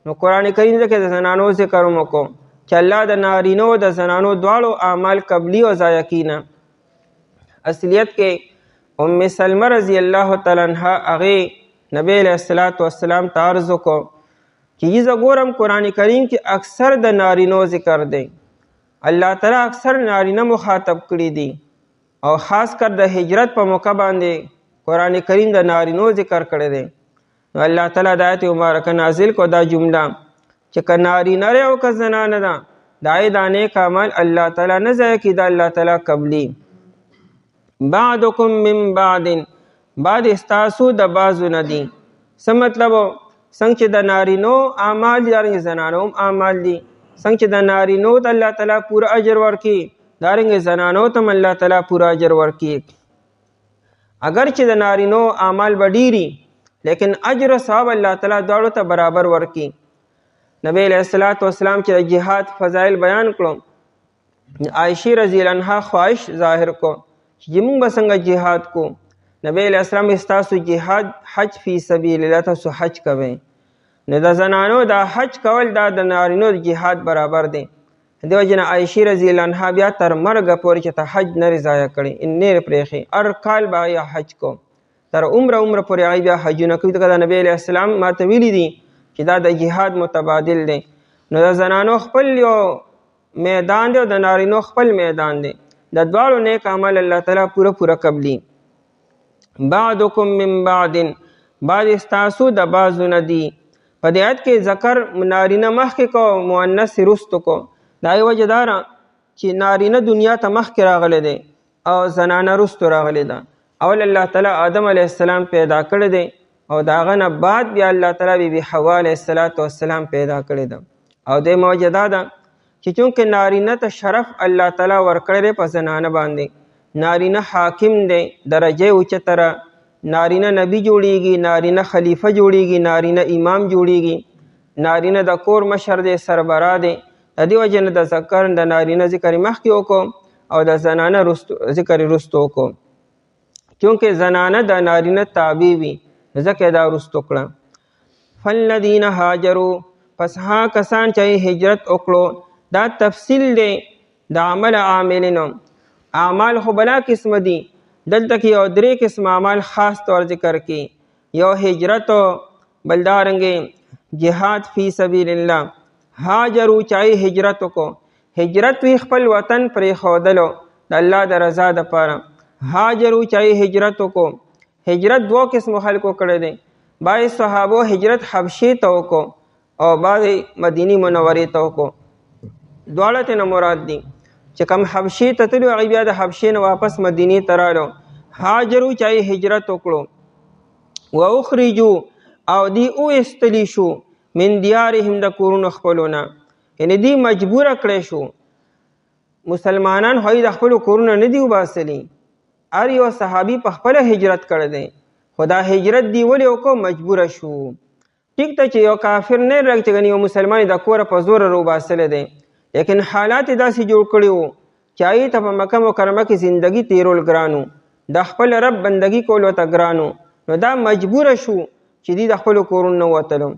S1: نو قرآن کریم ځکه د زنانو ذکر هم وکړو چې الله د نارینو او د زنانو دواړو اعمال قبلی او ضایع کینه اصلیت کې ام سلمه رضی الله تعالی عنها هغې نبی علیه الصلاة والسلام ته عرض وکړو چې زه ګورم قرآن کریم کې اکثر د نارینو ذکر دی الله تعالی اکثر نارینه مخاطب کړي دي او خاص کر د هجرت په موقع باندې قرآن کریم د نارینو ذکر کړی دی نو الله تعالی د آیت مبارکه نازل کو دا جمله چې که نارینه دی او که زنانه ده د هغې دا نیک عمل الله تعالی نه ضایع کړي دا الله تعالی قبلي بعدکم من بعد بعد ستاسو د بعضو نه دي څه مطلب څنګه چې د نارینو اعمال دي دارنګې زنانو هم اعمال دي څنګه چې د نارینو ته الله تعالی پوره اجر ورکړي دارنګې زنانو ته هم الله تعالی پوره اجر ورکړي اگر چې د نارینو اعمال به ډېري لیکن اجر و ثواب الله تعالی دواړو ته برابر ورکړي نبی علیه الصلاة والسلام چې د جهاد فضایل بیان کړو عایشې رضی الله عنها خواهش ظاهر کو چې موږ به څنګه جهاد کو نبی علیه السلام ستاسو جهاد حج فی سبیل الله تاسو حج کوئ نو د زنانو دا حج کول دا د نارینو د جهاد برابر دی دیو جن عایشې رضی الله عنها بیا تر مرګ پورې چې ته حج نه ضایع کړي ان نه پرېښي هر کال به یا حج کو تر عمره پورې هغوی بیا حجونه کوي ځکه د نبی علیه السلام ماته ویلي دي چې دا د جهاد متبادل دی نو د زنانو خپل یو میدان دی او د نارینو خپل میدان دی د دواړو نیک عمل الله تعالی پوره قبلي بعدکم من بعد بعد ستاسو د بعضو نه دي په دې آیت کې ذکر نارینه مخکې کو مؤنث رستو کو دا یې وجه دا چې نارینه دنیا ته مخکې راغلی دی او زنانه رستو راغلی ده اول الله تعالی آدم علیه السلام پیدا کړی دی او د هغه نه بعد بیا الله تعالی بی بی حوا علیه السلام پیدا کړی ده او دې موجه دا ده چې چونکې نارینه ته شرف الله تعالی ورکړی دی په زنانه باندې نارینه حاکم دی درجه اوچتره نارینه نبی جوړیږي نارینه خلیفه جوړیږي نارینه امام جوړیږي نارینه د کور مشر دی سربراه دی د دې وجې نه د ذکر د نارینه ذکر مخکې وکړو او د زنانه ذکر رستو وکړو چونکې زنانه د نارینه تابع وي ځکه دا رستو کړه فالذین هاجروا پس ها کسان چې هجرت وکړو دا تفصیل دی د عمل عاملینو اعمال خو بلا قسم دي دلته کې یو 3 قسم اعمال خاص طور ذکر کی یو هجرت بل دارنګې جهاد فی سبیل الله هاجروا چای هجرت کو هجرت وی خپل وطن پرېښودلو د الله د رضا دپاره هاجروا چای هجرت کو هجرت 2 قسم خلکو کړی دی بعض صحابو هجرت حبشې ته وکړو او بعض مدینی منورې ته وکړو دواړه ترې نه مراد دي چې کوم حبشې ته تللي هغوی بیا د حبشې نه واپس مدینې ته رالو هاجرو چای هجرت وکړو و اخرجو او دی وایستلی شو من دیارهم د کورونو خپلو نه یعنې دی مجبوره کړی شو مسلمانان هغوی د خپلو کورونه نه دي وباسلي هر یو صحابي په خپله هجرت کړی دی خو دا هجرت دی ولې وکړو مجبوره شو ټیک ته چې یو کافر نه رګ چې ګنې یو مسلمان د کوره په زوره روباسلی دی لیکن حالات داسې جوړ کړي وو چې هغې ته په مکه مکرمه کې زندگی تیرول ګرانو د خپل رب بندگی کولو ته ګرانو نو دا مجبوره شو چې دی د خپلو کورونو نه وتلو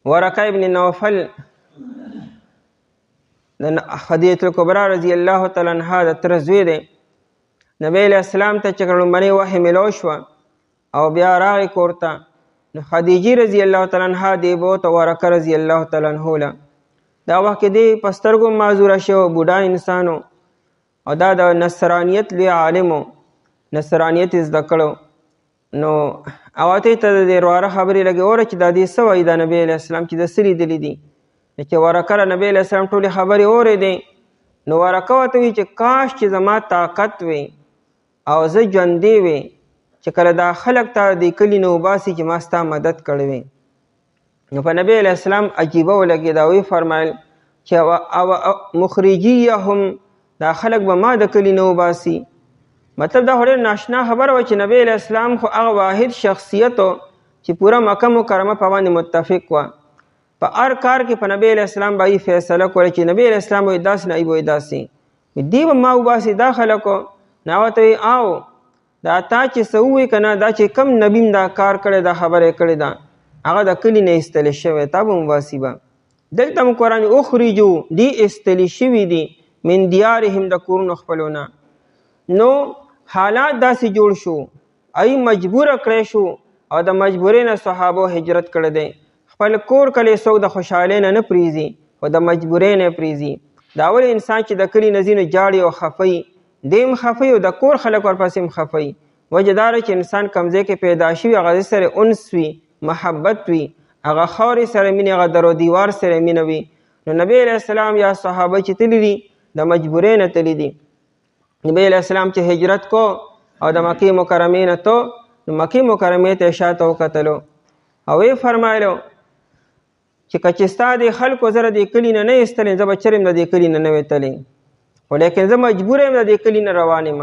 S1: ورقه ابن نوفل د خدیجة الکبرا رضی الله تعالی عنها د تره زوی دی نبی علیه السلام ته چې لومړنۍ وحی میلو شوه او بیا راغی کور ته نو خدیجې رضی الله تعالی عنها دی بوته ورقه رضی الله تعالی عنه له دا وخت کې دی په سترګو معذوره شو بوډا انسانو او دا د نصرانیت لوی عالم نصرانیت زده کړو نو هغه ته د ورواره خبرې لګې اوره چې دا دې څه وایي دا نبی علیه السلام چې د څه لیدلي دي چې ورقه نبی علیه السلام ټولې خبرې اورېدې نو ورقه ورته وایي چې کاش چې زما طاقت وي او زه ژوندی وي چې کله دا خلق ته د کلي نه وباسي چې ما ستا مدد کړی وي. نو په نبی علیه السلام عجیبه ولګېده، وی فرمایل چې مخرجیهم دا خلق به ما د کلي نه وباسي. مطلب دا ډېر ناشنا خبره وه چې نبی علیه السلام خو هغه واحد شخصیت و چې پوره مکه مکرمه په باندې متفق وه. په هر کار کې په نبی علیه السلام به یې فیصله کوله چې نبی علیه السلام به یې داسې نه ای به یې داسې دی به ما وباسي دا خلکو. نو هغه ته وایي او دا تا چې څه ووایي که نه دا چې کم نبي دا کار کړی دا خبره یې کړې ده هغه د کلي نه ایستلی شوی تا به مباسي به. دلته م قرآن اخرجو دی ایستلی شوي دي من دیارهم د کورونو خپلو نه. نو حالات داسې جوړ شو ای مجبوره کړی شو او د مجبورۍ نه صحابو هجرت کړی دی. خپل کور کلی څوک د خوشحالۍ نه نه پریږدي خو د مجبورۍ نه پریږدي. دا ولې انسان چې د کلي نه ځي نو جاړي او خفوي دی هم خفوي او د کور خلک ورپسې هم خفوي. وجه دا چې انسان کوم ځای کې پیدا شوي هغه سره انس وي محبت وي هغه خاورې سره مینې هغه در و دیوار سره مینه وي. نو نبی علیه السلام یا صحابه چې تللي دي د مجبورۍ نه تللي دي. نبی علیه السلام چې هجرت کو او د مکې مکرمې نه تو نو مکې مکرمې ته شاته وکتلو او وی فرمایلو چې که چې ستا د خلکو زه د دې کلي نه نه ایستلی زه به چېرې م د دې کلي نه نه وتلی خو لیکن زه مجبوره یم د دې کلي نه روان یم.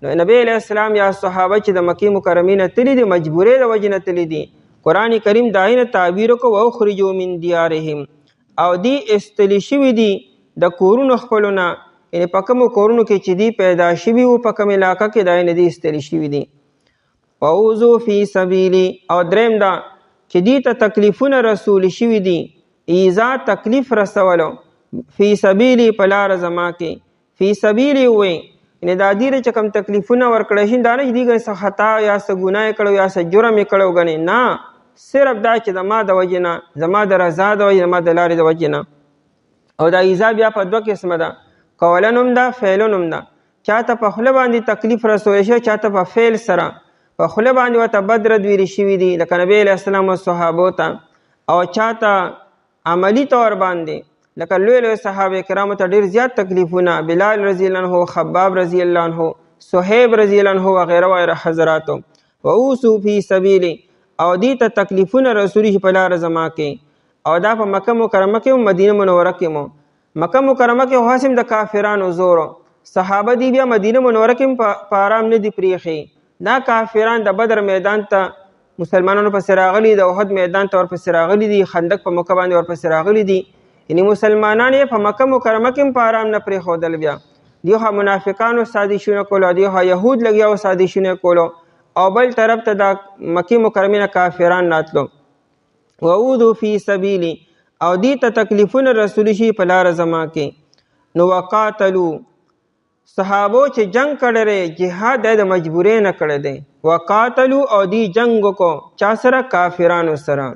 S1: نو نبی علیه السلام یا صحابه چې د مکې مکرمې نه تللي دي مجبورۍ د وجې نه تللي دي. قرآن کریم د هغې نه تعبیر وکړو واخرجو من دیارهم او دی ایستلی شوي دي د کورونو خپلو نه یعنې په کومو کورونو کې چې دی پیدا شوي وو په کوم علاقه کې د هغې نه دی ایستلی شوي دي. وعوذو فی سبیلي او دریم دا چې دی ته تکلیفونه رسول شوي دي ایزا تکلیف رسولو فی سبیلي په لاره زما کې فی سبیلي ووایي یعنې دا دې چې کوم تکلیفونه ورکړی شي دا نه چې دوی ګڼې څه خطا یا څه ګناه یې کړی یا څه جرم یې کړی ګڼې نه صرف دا چې زما د وجې نه زما د رضا د وجې زما د لارې د وجې نه. او دا ایزا بیا په دوه قسمه ده قولن هم ده فعلن هم ده. چاته په خوله باندې تکلیف رسولی شوی چاته په فعل سره په خوله باندې ورته بد رد ویلي شوي دي لکه نبی علیه السلام او صحابو ته او چاته عملی طور باندې لکه لوی لوی صحابه کرامو ته ډېر زیات تکلیفونه بلال رضی الله عنه خباب رضی الله عنه صهیب رضی الله عنه وغیره وغیره حضراتو. وعوذو فی سبیلي او دې ته تکلیفونه رسولي شي په لاره زما کې. او دا په مکه مکرمه کې مدینه منوره کې مو مکه مکرمه کې خاصم د کافرانو زورو صحابه دی بیا مدینه منوره کې په آرام نه دي پریښي. دا کافران د بدر میدان ته مسلمانانو پسې راغلي د احد میدان ته ورپسې راغلي دي خندق په مکه باندې ورپسې راغلي دي یعنې مسلمانان یې په مکه مکرمه کې په آرام نه پرېښودل. بیا دیو خوا منافقانو سازشونه کولو دیو خوا یهود لګیا و سازشونه کولو او بل طرف ته د مکې مکرمې نه کافران راتلو. وعوذو فی سبیلي او دې ته تکلیفونه رسولی شي په لاره زما کې. نو وقاتلو صحابو چې جنگ کړی دی جهاد دی د مجبورۍ نه کړی دی. وقاتلو او دی جنگ وکړو چا سره کافرانو سره.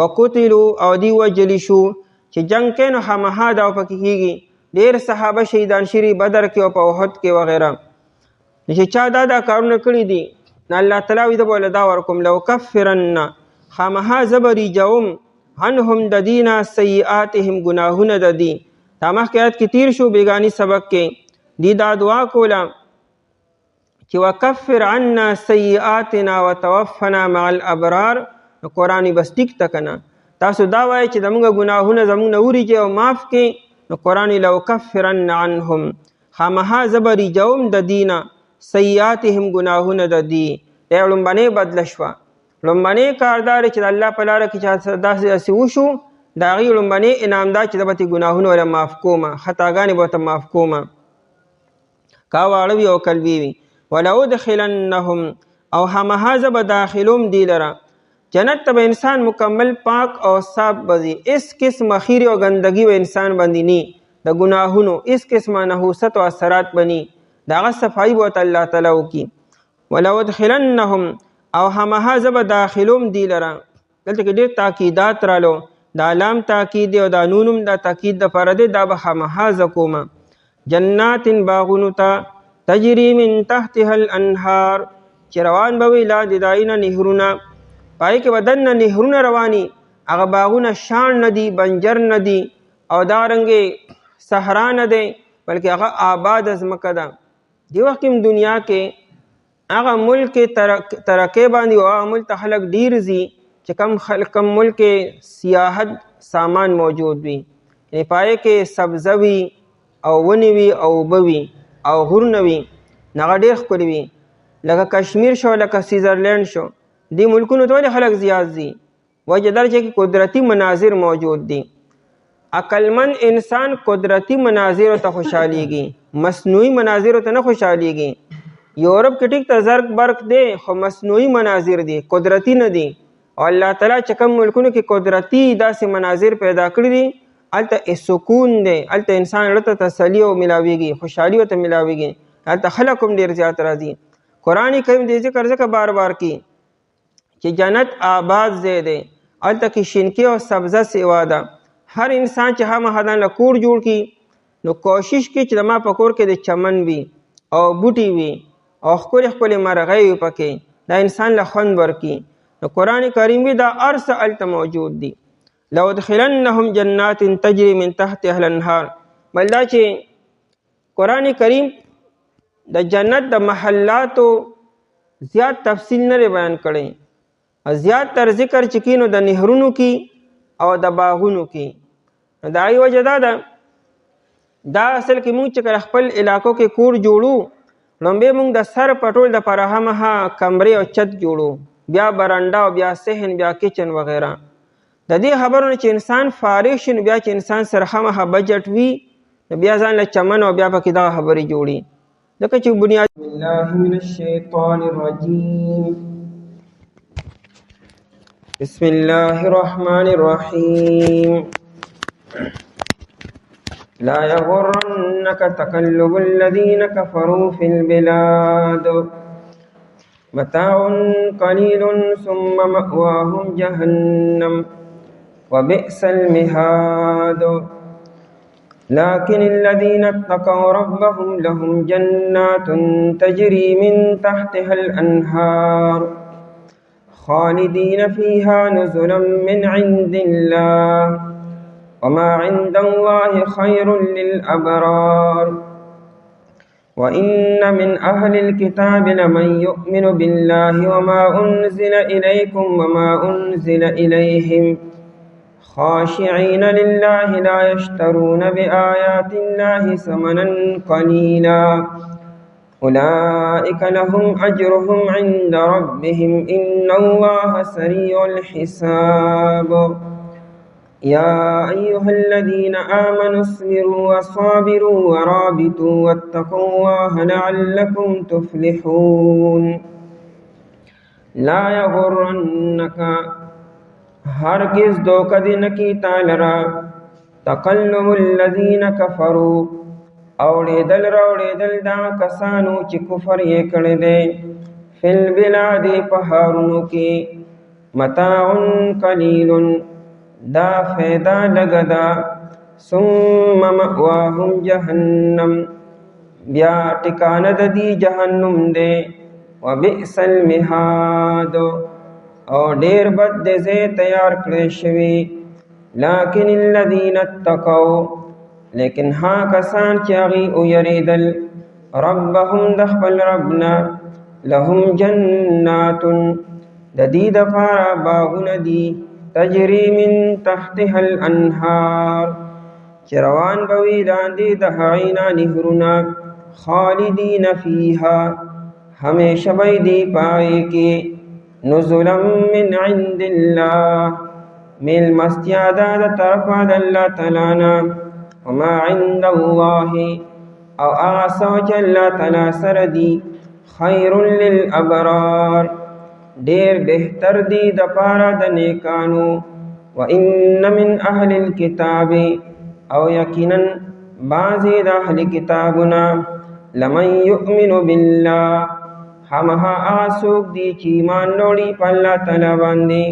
S1: وقتلو او دی وجلی شو چې جنگ کې نو خامخا دا پکې کېږي ډېر صحابه شهیدان شوي بدر کې او په احد کې وغیره. چې چا دا کارونه کړي دي نو الله تعالی وایي زه به له دا ورکوم لو کفرن خامخا زه به ریجوم عنهم د دې نه سیئاتهم ګناهونه د دي. دا مخکې آیت کې تیر شو بیګاني سبق کې دی دا دعا کوله چې وکفر عنا سیئاتنا وتوفنا مع الابرار. نو قرآن بس ټیک ته که نه تاسو دا وایئ چې زموږ ګناهونه زموږ نه وریږي او معاف کړي نو قرآن لوکفرن عنهم خامخا زه به ریجوم د دې نه سیئاتهم ګناهونه د دي. دا لومبنۍ بدله شوه. لومبنۍ کاردار چې د الله په لاره کې چا داسې وشو د هغې لومبنۍ انعام دا چې زه به ترې ګناهونه ورله معاف کومه خطاګانې به ورته معاف کومه کا واړه وي او کلبي وي. ولادخلنهم او خامخا زه به داخلوم دی لره جنت ته به انسان مکمل پاک او صاف بځي. اس قسم خیرې او ګندګي به انسان باندې نی د ګناهونو اس قسمه نحوست او اثرات بني د هغه صفایي به ورته الله تعالی وکړي. ولادخلنهم او خامخا زه به داخلوم دی لره. دلته کې ډېر تاکیدات رالو دا لام تاکید دی او دا نون هم دا تاکید دپاره دی دا به خامخا زه کومه. جنات باغونو ته تجری من تحتها الانهار چې روان به وي لاندې د هغې نه نهرونه پای کې به دننه نهرونه رواني هغه باغونه شان نه دي بنجر نه دي او دارنګې صحرا نه دی بلکې هغه آباد ځمکه ده. دې وخت کې دنیا کې هغه ملک ترقې باندې او هغه ملک ته خلک ډیر ځي چې کم ملک سیاحت سامان موجود وي، یعنې پای کې سبزه وي او ونې وي او اوبه وي او غرونه وي، هغه ډېر ښکلي وي. لکه کشمیر شو، لکه سویزرلینډ شو، دې ملکونو ته ولې خلک زیات ځي؟ وجه دا چې قدرتي مناظر موجود دي. عقلمند انسان قدرتي مناظرو ته خوشحالیږي، مصنوعي مناظرو ته نه خوشحالیږي. یورپ کې ټیک ته زرق برق دی خو مصنوعي مناظر دي، قدرتي نه دي. او الله تعالی چې کوم ملکونو کې قدرتي داسې مناظر پیدا کړي دي هلته سکون دی، هلته انسان زړه ته تسلي او ملاویږي، خوشحالي ورته ملاویږي، هلته خلک هم ډېر زیات راځي. قرآن کریم دې ذکر ځکه بار بار کی چې جنت آباد ځای دی، هلته کې شینکي او سبزه سیوا ده. هر انسان چې خامخا ځان له کور جوړ کړي نو کوشش کوي چې زما په کور کې د چمن وي او بوټي وي او ښکلې ښکلې مرغۍ وي پکې، دا انسان له خوند ورکړي. نو قرآن کریم وي دا هر څه هلته موجود دي. لأدخلنهم جنات تجري من تحتها الانهار. بل دا چې قرآن کریم د جنت د محلاتو زیات تفصیل نه بیان کړی، زیات تر ذکر چې کینو د نهرونو کې او د باغونو کې. دا ای وجه دا ده دا اصل کې مونږ چې کله خپل علاقو کې کور جوړو لومبې مونږ د سر پټول د پاره همه کمرې او چت جوړو، بیا برنډه او بیا صحن بیا کچن وغیره. د دې خبرونه چې انسان فارغ شي نو بیا چې انسان سره همه بجټ وي نو بیا ځان له چمن او بیا پکې دغه خبرې جوړي. ځکه چې بنیاد بسم الله من الشیطان الرجیم بسم الله الرحمن الرحیم لا يغرنك تقلب الذين كفروا في البلاد متاع قليل ثم مأواهم جهنم وبئس المهاد لكن الذين اتقوا ربهم لهم جنات تجري من تحتها الأنهار خالدين فيها نزلا من عند الله وما عند الله خير للأبرار وإن من أهل الكتاب لمن يؤمن بالله وما أنزل إليكم وما أنزل إليهم خاشعين لله لا يشترون بآيات الله ثمنا قليلا أولئك لهم أجرهم عند ربهم إن الله سريع الحساب يا أيها الذين آمنوا اصبروا وصابروا ورابطوا واتقوا الله لعلكم تفلحون لا يغرنك هرگز دوکه دی نکی تالرا تقلب الذین کفروا اوڑیدل روڑیدل دا کسانو چی کفر یہ کردے فی البلاد پہارونو کی متاع قلیل دا فیدا لگدا ثم مأواهم جہنم بیا ٹکاند دی جہنم دے وبئس المہاد او ډیر بد د زی تیار کړی شوی لکن الذین اتقوا لیکن ها کسان چې هغوی ویریدل ربهم د خپل ربنا لهم جنات د دې دپاره باغونه دي تجري من تحتها الانهار چې روان به وي لاندې د هغې نه نهرونه خالدین فیها همیشه به یې دي په هغې کې نزلا من عند الله میل مستیا دا د طرفه د الله تعالی نه وما عند الله او هغه څه چې الله تعالی سره دي خیر للابرار ډېر بهتر دي د پاره د نیکانو وان من اهل الكتاب او یقینا بعضې د اهل کتابونه لمن یؤمن بالله همها آسوک دی چی ایمان لوڑی پا اللہ تعالی باندی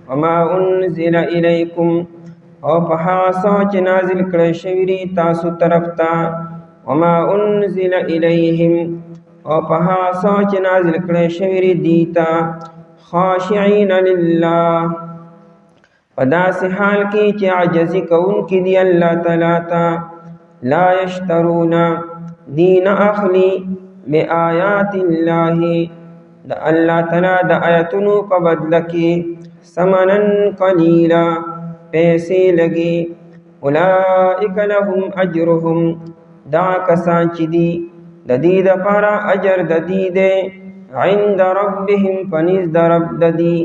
S1: وما انزل الیکم او پہا سوچ نازل کرشوری تاسو طرفتا وما انزل الیہم او پہا سوچ نازل کرشوری دیتا خاشعین للہ پدا سے حال کی چی عجزی کون کی دی اللہ تعالی تا لا یشترون دین اخلی بآیات اللہ د الله تعالی د آیتونو په بدله کې ثمنن قلیلا پیسې لګي اولئک لهم اجرهم دا کسان چې دي د دې دپاره اجر د دې دی عند ربهم پنیز د رب د دې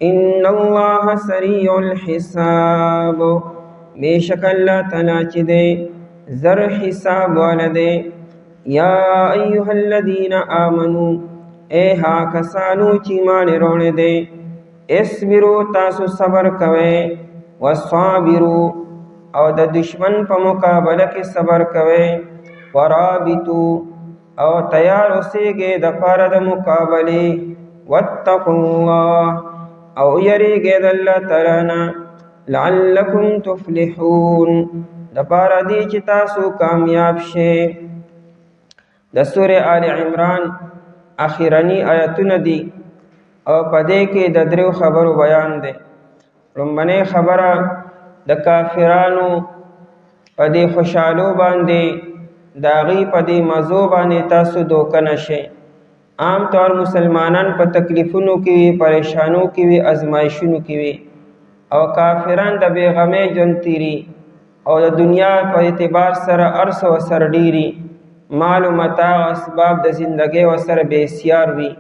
S1: ان الله سریع الحساب بیشک الله تعالی چې دی زر حساب والا دی یا ایها الذین آمنوا اے ها کسانو چې ایمان وروړی دی اصبروا تاسو صبر کوئ وصابروا او د دشمن په مقابله کې صبر کوئ ورابطوا او تیار اوسېږئ د پاره د مقابلې واتقوا الله او یریږئ د الله تعالی نه لعلکم تفلحون د پاره دی چې تاسو کامیاب شئ د سورې آل عمران اخیرنی آیتونه دي او په دې کې د دریو خبرو بیان دی لومبنۍ خبره د کافرانو په دې خوشحالو باندې د هغې په دې مزو باندې تاسو دوکه نشئ عام طور مسلمانان په تکلیفونو کې وي پریشانو کې وي ازمایشونو کې وي او کافران د بېغمۍ ژوند تیري او د دنیا په اعتبار سره هر څه ورسره ډېري مال و متاع اسباب د زندګۍ ورسره بېسیار وي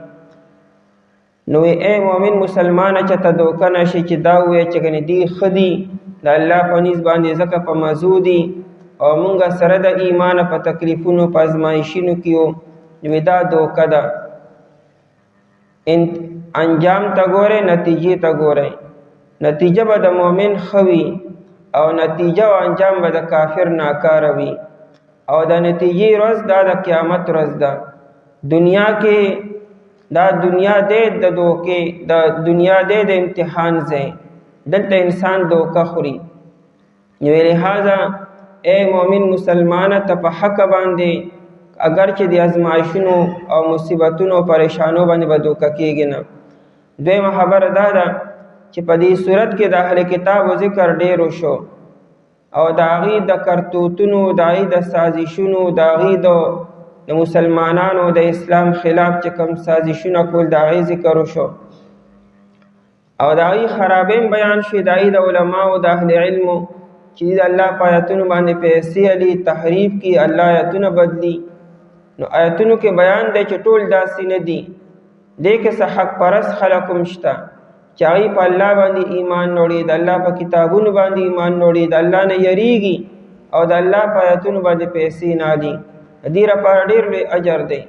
S1: نو ای مؤمن مسلمانه چې ته دوکه نشي چې دا ووایې چې ګنې دي ښه دي د الله په نیز باندې ځکه په مزو دي او مونږ سره د ایمان په تکلیفونو په ازمایشونو کې یو نو دا دوکه ده انجام ته ګورئ نتیجې ته ګورئ نتیجه به د مؤمن ښه وي او نتیجه او انجام به د کافر ناکاره وي او د نتیجې ورځ دا د قیامت ورځ ده دنیا کې دا دنیا دی د دوکې د دنیا دی د امتحان ځای دلته انسان دوکه خوري نو لہذا اے مومن مسلمانه ته په حق باندې اگر چې د ازمایښونو او مصیبتونو او پریشانو باندې به دوکه کېږي نه دویمه خبره دا ده چې په دې صورت کې د اهل کتابو ذکر ډېر وشو او د هغې د کرتوتونو د هغې د سازشونو د هغې د مسلمانانو د اسلام خلاف چې کوم سازشونه کول د هغې ذکر وشو او د هغې خرابۍ بیان شوې د هغې د علماو د اهل علمو چې د الله په آیتونو باندې پیسې علي تحریف کي الله آیتونه بدلي نو آیتونو کې بیان دی چې ټول داسې نه دي دې کې څه حق پرست خلک هم شته چې هغوی په الله باندې ایمان وړي د الله په کتابونو باندې ایمان وړي د الله نه یریږي او د الله په آیتونو باندې پیسې نه علي د دې لپاره ډېر لوی اجر دی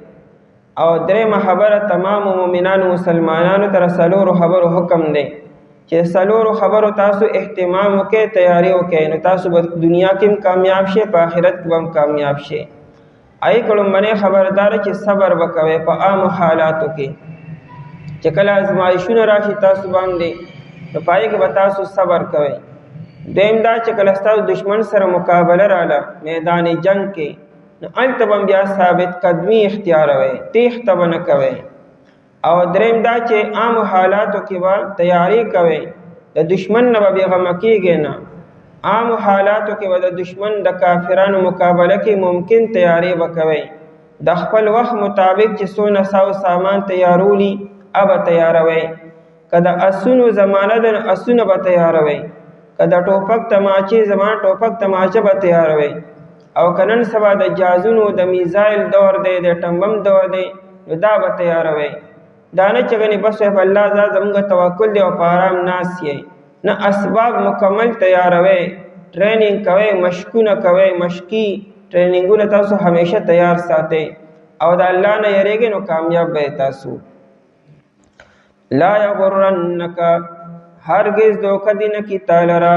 S1: او درېیمه خبره تمامو مؤمنانو مسلمانانو ته څلورو خبرو حکم دی چې څلورو خبرو تاسو اهتمام وکړئ تیاری وکړئ نو تاسو به دنیا کې هم کامیاب شئ په آخرت کې به هم کامیاب شئ هغې کې لومبنۍ خبرداره چې صبر به کوئ په عامو حالاتو کې چې کله ازمایښونه راشي تاسو باندې نو په هغې کې به تاسو صبر کوئ دویم دا چې کله ستاسو دشمن سره مقابله راله میدان جنگ کې نو هلته به بیا ثابت قدمي اختیاروئ تیښته به نه کوئ او دریم دا چې عامو حالاتو کې به تیاری کوئ د دشمن نه به بېغمه کېږئ نه عامو حالاتو کې به د دشمن د کافرانو مقابله کې ممکن تیاری به کوئ د خپل وخت مطابق چې څونه سامان تیارولي به تیاروئ که د اسونو زمانه ده نو اسونه به تیاروئ که د ټوپک تماچې زمانه ټوپک تماچه به تیاروئ او که نن سبا د جازونو د میزایل دور دی د ټمبم دور دی نو دا به تیاروئ دا نه چې ګنې بس په الله ځا زموږ توکل دی او په آرام ناست یې نه اسباب مکمل تیاروئ ټریننګ کوئ مشقونه کوئ مشقي ټریننګونه تاسو همیشه تیار ساتئ او د الله نه یریږئ نو کامیاب به تاسو لا یغرنک هرگز دوکه دې نه کي تا لره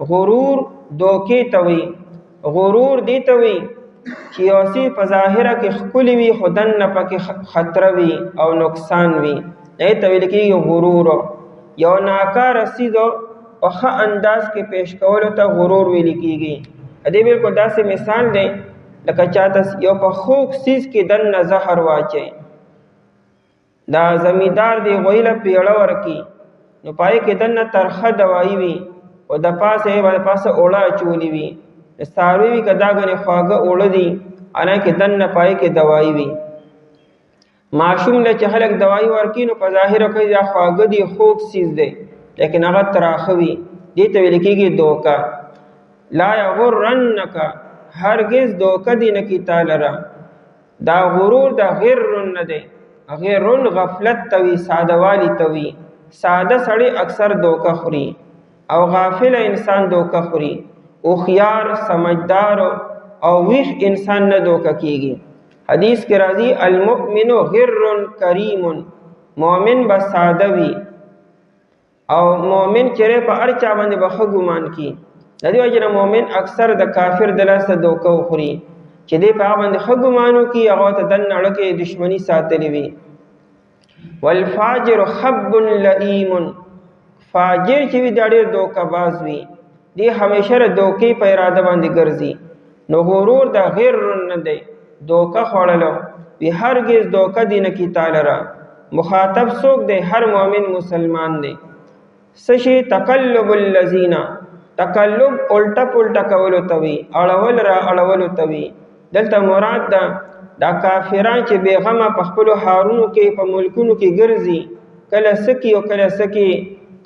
S1: غرور دوکې ته وي غرور دې ته وي چې یو څه په ظاهره کې ښکلي وي خو دننه پکې خطره وي او نقصان وي دې ته ویل کېږي غرور یو ناکاره څیز په ښه انداز کې پیش کولو ته غرور ویل کېږي دې بالکل داسې مثال دی لکه چاته یو په خوږ څیز کې دننه زهر واچوي دا زمیندار دی غوی له پیړه ورکي نو پای کې دننه ترخه دوایي وي او د پاسه اوړه اچولي وي څاروي وي که دا ګنې خواږه اوړه دي حالانکې دننه پای کې دوایي وي ماشوم له چې خلک دوايي ورکوي نو په ظاهره کې دا خواږه دي خوږ څیز دی لیکن هغه تراخه وي دې ته ویل کېږي دوکه لا یغرنک هرگز دوکه دې نه کي تا لره دا غرور دا غرن نه دی غرن غفلت توي سادهوالی توي ساده سړی اکثر دوکه خوري او غافل انسان دوکه خوري او خيار سمجھدار او ویښ انسان نه دوکه کیږي حدیث کې راځي المؤمن غر کریم مؤمن بس ساده وي او مؤمن چیرې په هر چا باندې به ښه ګمان کی د دې وجه نه مؤمن اکثر د کافر د لاسه دوکه خوري چې دې په هغه باندې ښه ګمانو کی هغه ته دننه اړکې دشمني ساتلې وي والفاجر خب لئیم فاجر چې وي دا ډېر دوکه باز وي دې همیشه د دوکې په اراده باندې ګرځي نو غرور د غیر نه دی دوکه خوړلو وی هرگز دوکه دی نه کی تعالی را مخاطب څوک دی هر مؤمن مسلمان دی سشي تقلب الذین تقلب الټا پلټا کولو توي اړول را اړولو توي دلته مراد دا کافران چې بیغمه په خپل هارونو کې په ملکونو کې ګرځي کله سکی او کله سکی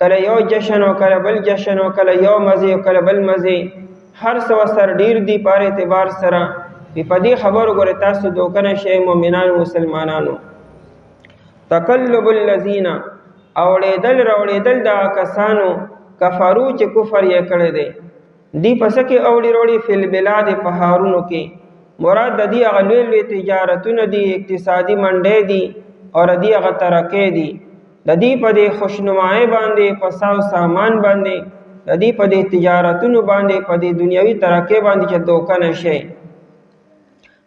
S1: کله یو جشن او کله بل جشن او کله یو مزه او کله بل مزه هر څو سر ډیر دی په اعتبار سره په دې خبرو غره تاسو دوکنه شی مؤمنان مسلمانانو تقلب الذین اوړېدل راوړېدل دا کسانو کفرو چې کفر یې کړی دی دی پس کې اوړي وروړي فل بلاد په هارونو کې مراد د دې هغه لوی تجارتونه دي اقتصادي منډې دي او د دې هغه ترقې دي د دې په دې خوشنمای باندې په سامان باندې د دې په دې تجارتونو باندې په دې دنیوي ترقې باندې چې دوکه نشي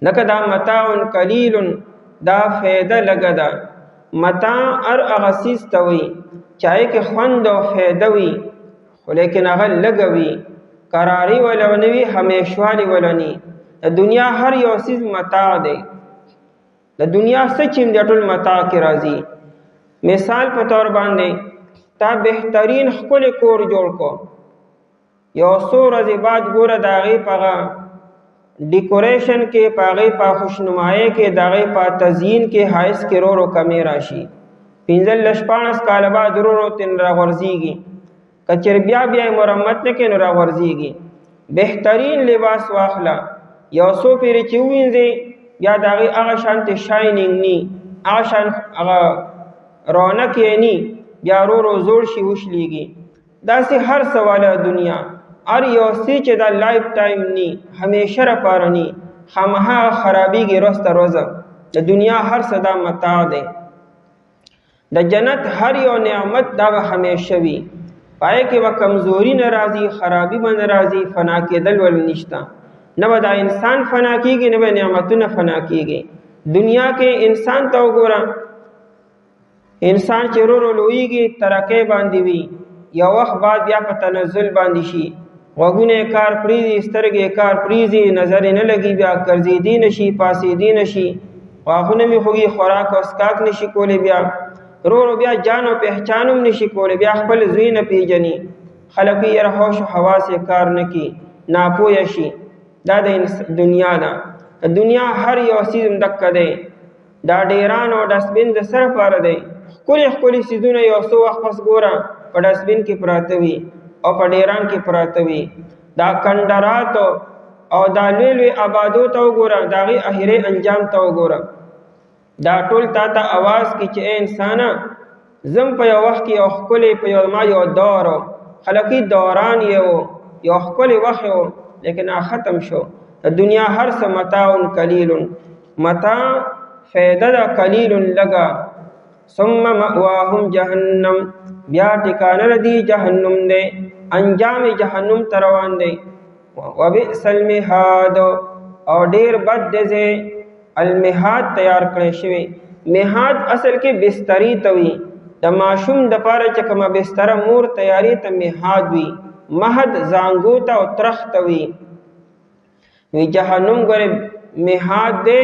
S1: نکه دا متاع قلیل دا فایده لګه ده متاع ار اغسیس توي چای کې خوند او فایده وي خو لیکن هغه لګوي قراری ولونوي همیشوالي ولني د دنیا هر یو سیز متاع دی د دنیا څه چې د ټول متاع کې راځي مثال په تور باندې تا بهترین خپل کور جوړ کو یو څو ورځې بعد ګوره داغه پغه ډیکوریشن کې پاغه په خوشنمایي کې داغه په تزیین کې حایس کې رو کمی راشي پینځل لشپانس کال بعد رو تن را ورزيږي کچر بیا مرمت نه کې نو را ورزيږي بهترین لباس واخلا یو څو پیری چې وینځي یا داغه هغه شانت شاینینګ ني هغه شان هغه رونق یې ني بیا رو زور شي وشليږي داسې هر سواله دنیا ار یو سی چې دا لایف ټایم ني همیشه را پارني خامها خرابيږي روسته روزه د دنیا هر صدا متاع دی د جنت هر یو نعمت دا همیشه وي پای کې و کمزوري ناراضي خرابي به ناراضي فنا کېدل ول نشتا نه دا انسان فنا کیږي نه نعمتونه فنا کیږي دنیا کې انسان ته وګوره انسان چې ورو لویږي ترقې باندې وي یو وخت بعد بیا په تنزل باندې شي وګونه کار پریزي سترګې کار پریزي نظر نه لګي بیا قرضې دي نشي پاسې دي نشي واخونه می خوږي خوراک او اسکاک نشي کولې بیا رو بیا جان او پہچانوم نشي کولې بیا خپل زوی نه پیژني خلک یې رهوش حواس کار نکي ناپوه شي دا د دنیا دا دنیا هر یو سیز مدک ده دا ډیران او ډسبین د سره پاره ده خولي سیزونه یو څو وخت پس ګوره په ډسبین کې پراته وي او په ډیران کې پراته وي دا کندرات او دا لوی آبادو ته وګوره داغي اخیری انجام ته وګوره دا ټول تا आवाज کې چې انسان زم په یو وخت کې او خولي په یو ما یو دور خلقی دوران یو خولي وخت لیکن ختم شو دنیا هر څه متاع قلیل متاع فیده قلیل لگا ثم مأواهم جهنم بیا ټکانه ردی جهنم دے انجام جهنم تروان دے وبئس المهاد او ډیر بد دے المهاد تیار کړی شوی مهاد اصل کې بستری توي د ماشوم د پاره چې کومه بستر مور تیاری ته مهاد وی مهد زانګو ته او ترخت وی وی جهنم ګره مهاد دے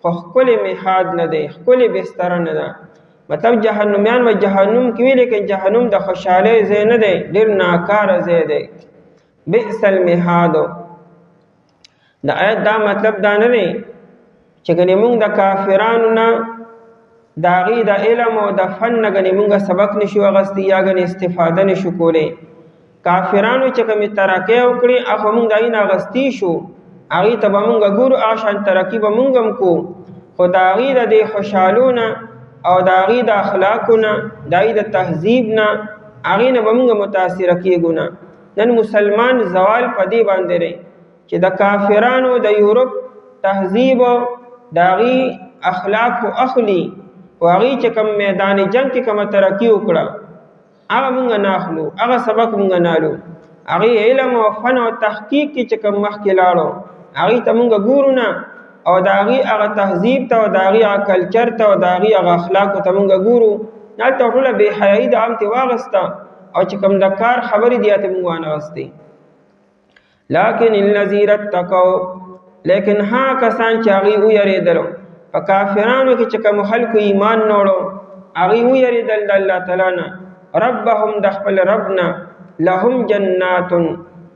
S1: خو خپل مهاد نه دے خپل بستر نه ده مطلب جهنميان و جهنم کې وی لیکن جهنم د خوشاله ځای نه دی ډیر ناکاره ځای دی بئس المهاد د آیت دا مطلب دا نه دی چې ګنې موږ د کافرانو نه د هغې د علم او د فن نه ګنې مونږ سبق نشو اخیستی یا ګنې استفاده نشو کولی. کافرانو چې کومې ترقۍ وکړې هغه مونږ د هغې نه اخیستی شو، هغې ته به مونږ ګورو، هغه شان ترقي به مونږ هم کو، خو د هغې د دې خوشحالو نه او د هغې د اخلاقو نه د هغې د تهذیب نه هغې نه به مونږ متاثره کېږو نه. نن مسلمان زوال په دې باندې دی چې د کافرانو د یورپ تهذیب د هغې اخلاقو اخلي او هغې چې کوم میدان جنګ کې کومه ترقي وکړه هغه مونږ نه اخلو، هغه سبق مونږ نه الو. هغې علم او فن او تحقیق کې چې کوم مخکې لاړو هغې ته مونږ ګورو نه، او د هغې هغه تهذیب ته او د هغې هغه کلچر ته او د هغې هغه اخلاقو ته مونږ ګورو. هلته ټوله بې حیایي د عام تې واغسته او چې کوم د کار خبرې دي هغه مونږ وانهغستې. لکن الذین اتقوا، لیکن ها کسان چې هغې ویرېدلو په کافرانو کې چې کوم خلکو ایمان نه وړو هغې ویرېدل د الله تعالی نه، ربهم د خپل رب نه، لهم جنات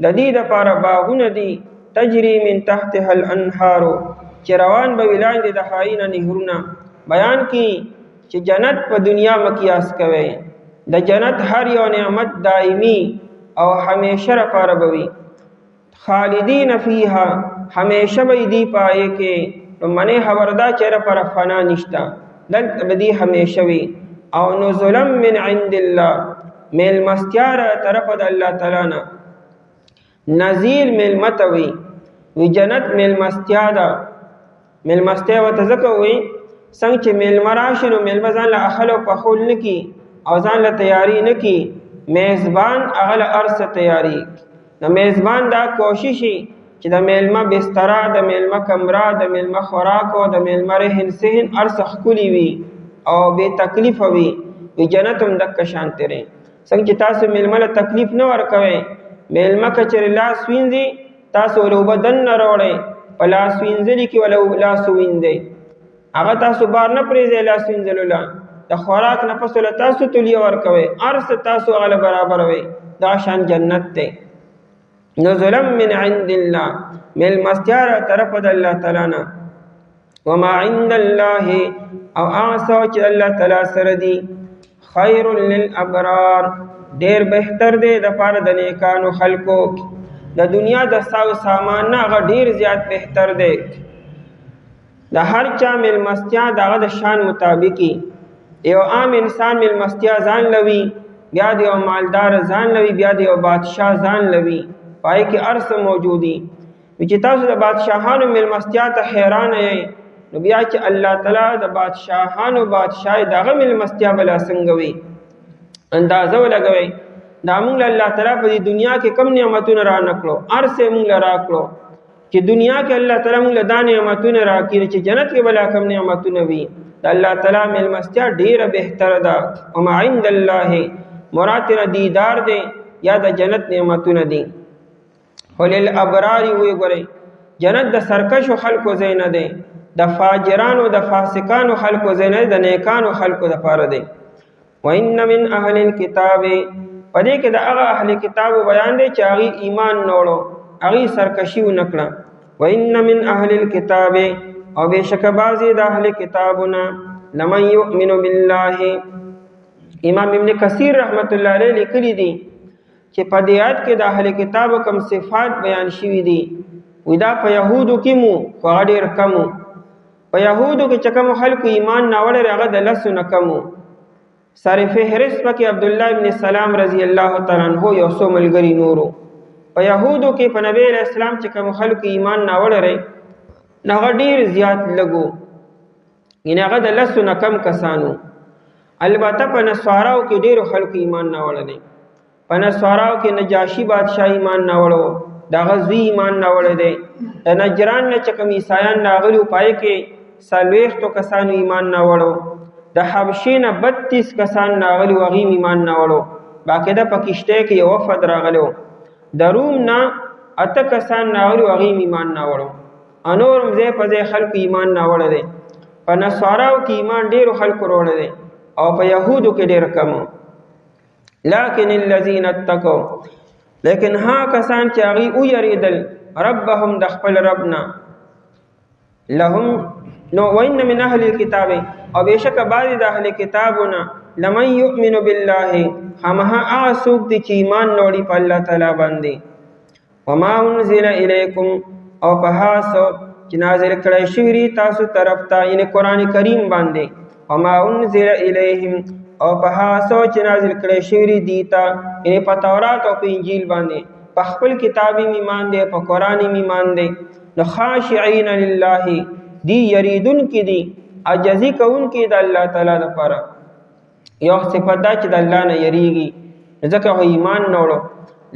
S1: د دې دپاره باغونه دي، تجري من تحتها الانهار چې روان به وي لاندې د هغې نه نهرونه. بیان کی چې جنت په دنیا مقیاس کوي، د جنت هر یو نعمت دائمی او همیشه لپاره به وي، خالدین فیها همیشه به دی پایې کې، منې خبردا چې لپاره فنا نشته، دلته به دی همیشه وي. او نزلا من عند الله، میلمستیا له طرفه د الله تعالی نه، نزیل میلمه ته وي، وی جنت میلمستیا ده. میلمستیا ورته ځکه وایي څنګه چې میلمه راشي نو میلمه ځان له اخل او پخول نه کي او ځان له تیاری نه کي، میزبان هغه له هر څه تیاری. د میزبان دا کوشش چې د میلمه بستره، د میلمه کمره، د میلمه خوراک او د میلمه رهن سهن هر څه ښکلي وي او بې تکلیفه وي. وی جنت هم دقه شانتې دی. څنګه چې تاسو میلمه له تکلیف نه ورکوئ، میلمه که چېرې لاس وینځي تاسو ولې اوبه دننه راوړئ، په لاس وینځلي کې ولې لاس ووینځئ، هغه تاسو بار نه پرېږدئ لاس وینځلو له. د خوراک نه پس له تاسو تولیه ورکوئ، هر څه تاسو هغه له برابروئ. دا شان جنت دی. نزلا من عند الله، میلمستیا له طرفه د الله تعالی نه. وما عند الله، او هغه څه چې الله تعالی سره دي، خیر للابرار، ډېر بهتر دی د پاره د نیکانو خلکو. د دنیا د ساو سامان نه هغه ډېر زیات بهتر دی. د هر چا میلمستیا د هغه د شان مطابقي. یو عام انسان میلمستیا ځان لوي، بیا د یو مالدار ځان لوي، بیا د یو بادشاه ځان لوي، پای کې هر څه موجودي. چې تاسو د بادشاهانو میلمستیا ته حیران یئ، نو بیا چې الله تعالی د بادشاهانو بادشاہ دغه میلمستیا بلا څنګه وي، اندازه ولګوئ. دا موږ له الله تعالی په دې دنیا کې کم نعمتونه را نکړو، هر څه موږ له راکړو چې دنیا کې الله تعالی موږ له دا نعمتونه راکړي چې جنت کې بلا کم نعمتونه وي. د الله تعالی میلمستیا ډېره بهتره ده. وما عند الله، مراد نه دیدار دی یا د جنت نعمتونه دي. خو للابرار وګورئ، جنت د سرکشو خلکو ځای نه دی، د فاجرانو د فاسقانو خلکو ځای نه دی، د نیکانو خلکو دپاره دی. وان من اهل الكتاب، په دې کې د هغه اهل کتابو بیان دی چې هغې ایمان نه وړو، هغې سرکشي ونه کړه. وان من اهل الكتاب، او بېشکه بعضې د اهل کتابونه، لمن یؤمن بالله. امام ابن کثیر رحمت الله علیه لیکلي دي چې په دې آیت کې د اهل کتابو کوم صفات بیان شوي دي. وی دا په یهودو کې مو، خو هغه ډېر کم و. په یهودو کې چې کوم خلکو ایمان نه وړی هغه د 10 نه کم و. سر فهرست پکې عبدالله ابن سلام رضی الله تعالی عنہ یو څو ملګري نورو. په یهودو کې په نبی علیہ السلام چې کوم خلکو ایمان نه وړی هغه ډېر زیات لګو، یعنې هغه د 10 نه کم کسانو. البته په نصاراو کې ډېرو خلکو ایمان نه وړی. په نصاراو کې نجاشي بادشاه ایمان نه وړو، د هغه زوی ایمان نه وړی دی. د نجران نه چې کوم عیسایان راغلي وو پای کې 40 کسانو ایمان نه وړو. د حبشې نه 32 کسان راغلي وو، هغې ایمان نه وړو. باقاعده په کشتۍ کې یو وفد راغلی و. د روم نه 8 کسان راغلي وو، هغې ایمان نه وړو. نور هم ځای په ځای خلکو ایمان نه وړی دی. په نصاراو کې ایمان ډېرو خلکو وړی دی او په یهودو کې ډېر کم. لکن الذین اتقوا، لیکن ها کسان چې هغې ویرېدل ربهم د خپل رب نه، لهم نو وإن من أهل الكتاب او بشک بعض د اهل کتابونه لمن يؤمن بالله همها اسوک دي چې ایمان نوړي په الله تعالی باندې وما انزل الیکم او په هاسو چې نازل کړی شوی تاسو طرف ته یعنی قران کریم باندې وما انزل الیهم او په هاسو چې نازل کړی شوی دیتا یعنی په تورات او په انجیل باندې په خپل کتابي ایمان دی په قرآني ایمان دی نو خاشعين لله دی یریدون کی دی عجزی کون کی د الله تعالی لپاره یو صفات دا چې د الله نه یریږي ځکه ایمان نوړو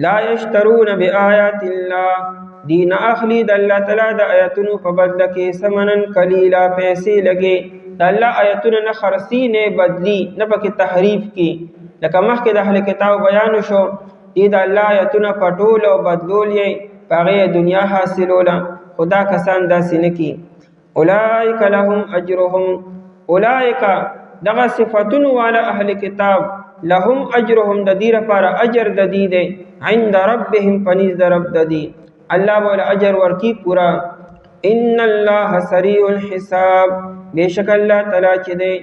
S1: لا یشترون بآیات الله دین اخلی د الله تعالی د آیاتونو په بدل کې ثمنن قلیلا پیسې لګي د الله آیاتونو نه خرڅي نه بدلی نه پکې تحریف کی لکه مخکې د اهل کتاب بیان شو دې د الله آیاتونه پټول او بدلول یې هغه دنیا حاصلوله خدا کسان داسې نه کی اولئک لهم اجرهم اولئک دغه صفاتونو والا اهل کتاب لهم اجرهم د دې لپاره اجر د دې دی عند ربهم پنځ د رب د دې الله بول اجر ورکی پورا ان الله سریع الحساب بیشک الله تعالی چې دی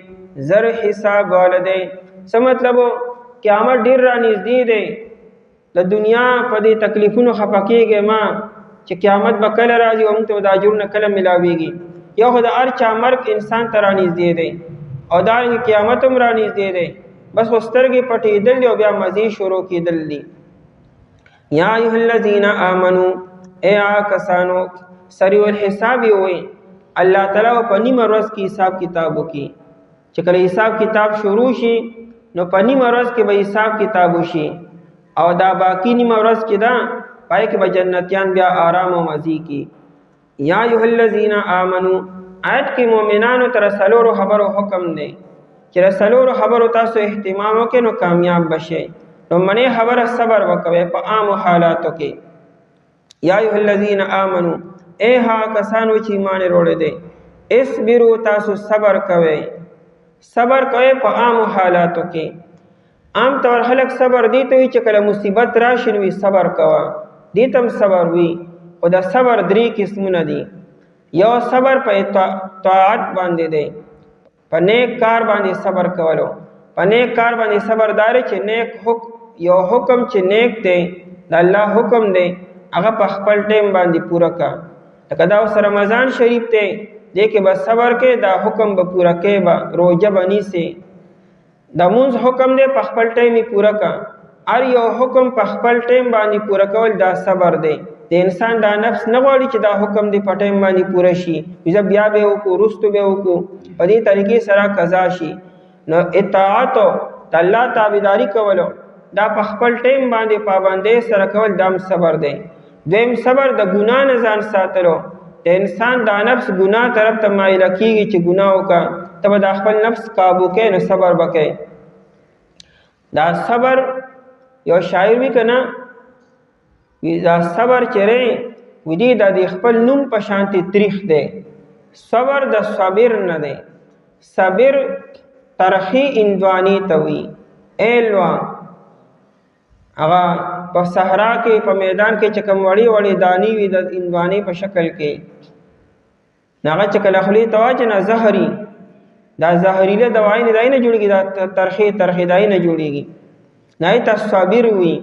S1: زر حساب والده څه مطلب قیامت ډیر را نږدې دی د دنیا په دې تکلیفونو خفقېږي ما چې قیامت به کله راځي او موږ ته د اجر نه کله ملاويږي یو خو د هر چا مرګ انسان ته را نږدې دی او دا قیامت هم را نږدې دی بس وسترګې پټېدل دي او بیا مزید شروع کېدل دي یا ایها الذین آمنو اے کسانو سریع الحساب وي الله تعالی په نیمه ورځ کې حساب کتاب وکي چې کله حساب کتاب شروع شي نو په نیمه ورځ کې به حساب کتاب وشي او دا باقی نیمه ورځ کې دا پای کې به جنتیان بیا آرام او مزي کی یا ایها الذین آمنو آیت کې مؤمنانو تر سلورو خبرو حکم دی چې سلورو خبرو تاسو اهتمام وکړئ نو کامیاب بشئ نو منی خبره صبر وکوي په عام حالاتو کې یا ایها الذین آمنو اے ها کسانو چې ایمان وروړي دي اصبروا تاسو صبر کوئ په عام حالاتو کې عام طور خلق صبر دي ته چې کله مصیبت راشي نو صبر کوه دي تم صبر وي او دا صبر درې قسمونه دي یو صبر په طاعت باندې دی په نیک کار باندې صبر کولو په نیک کار باندې صبر دار چې نیک یو حکم چې نیک دی د الله حکم دی هغه په خپل ټیم باندې پوره کا لکه دا اوس رمضان شریف ته دې کې بس صبر کې دا حکم به پوره کې با روزه بنی سي د مونږ حکم دی په خپل ټیم پوره کا ار یو حکم په خپل ټیم باندې پوره کول دا صبر دی د انسان دا نفس نه غواړي چې دا حکم دی په ټیم باندې پوره شي بیا به وکړو رستو به وکړو په دې طریقې سره قضا شي نو اطاعت د الله تابعداري کولو دا په خپل ټیم باندې پابندۍ سره کول دام صبر دی دویم صبر د ګناه نه ځان ساتلو د انسان دا نفس ګناه طرف ته مایل کیږي چې ګناه وکړه ته به د خپل نفس قابو کې نو صبر وکړي دا صبر یو شاعر وی کنه دا صبر چره ودی د خپل نوم په شانتي تاریخ دی صبر د صابر نه دی صبر ترخی اندوانی توي ایلوا هغه په صحرا کې په میدان کې چکم وړي وړي دانی وي د اندوانی په شکل کې هغه چکل خلی تواج نه زهري دا زهريله دوايي نه دای نه جوړيږي دا ترخی دای نه جوړيږي نه ته صابر وي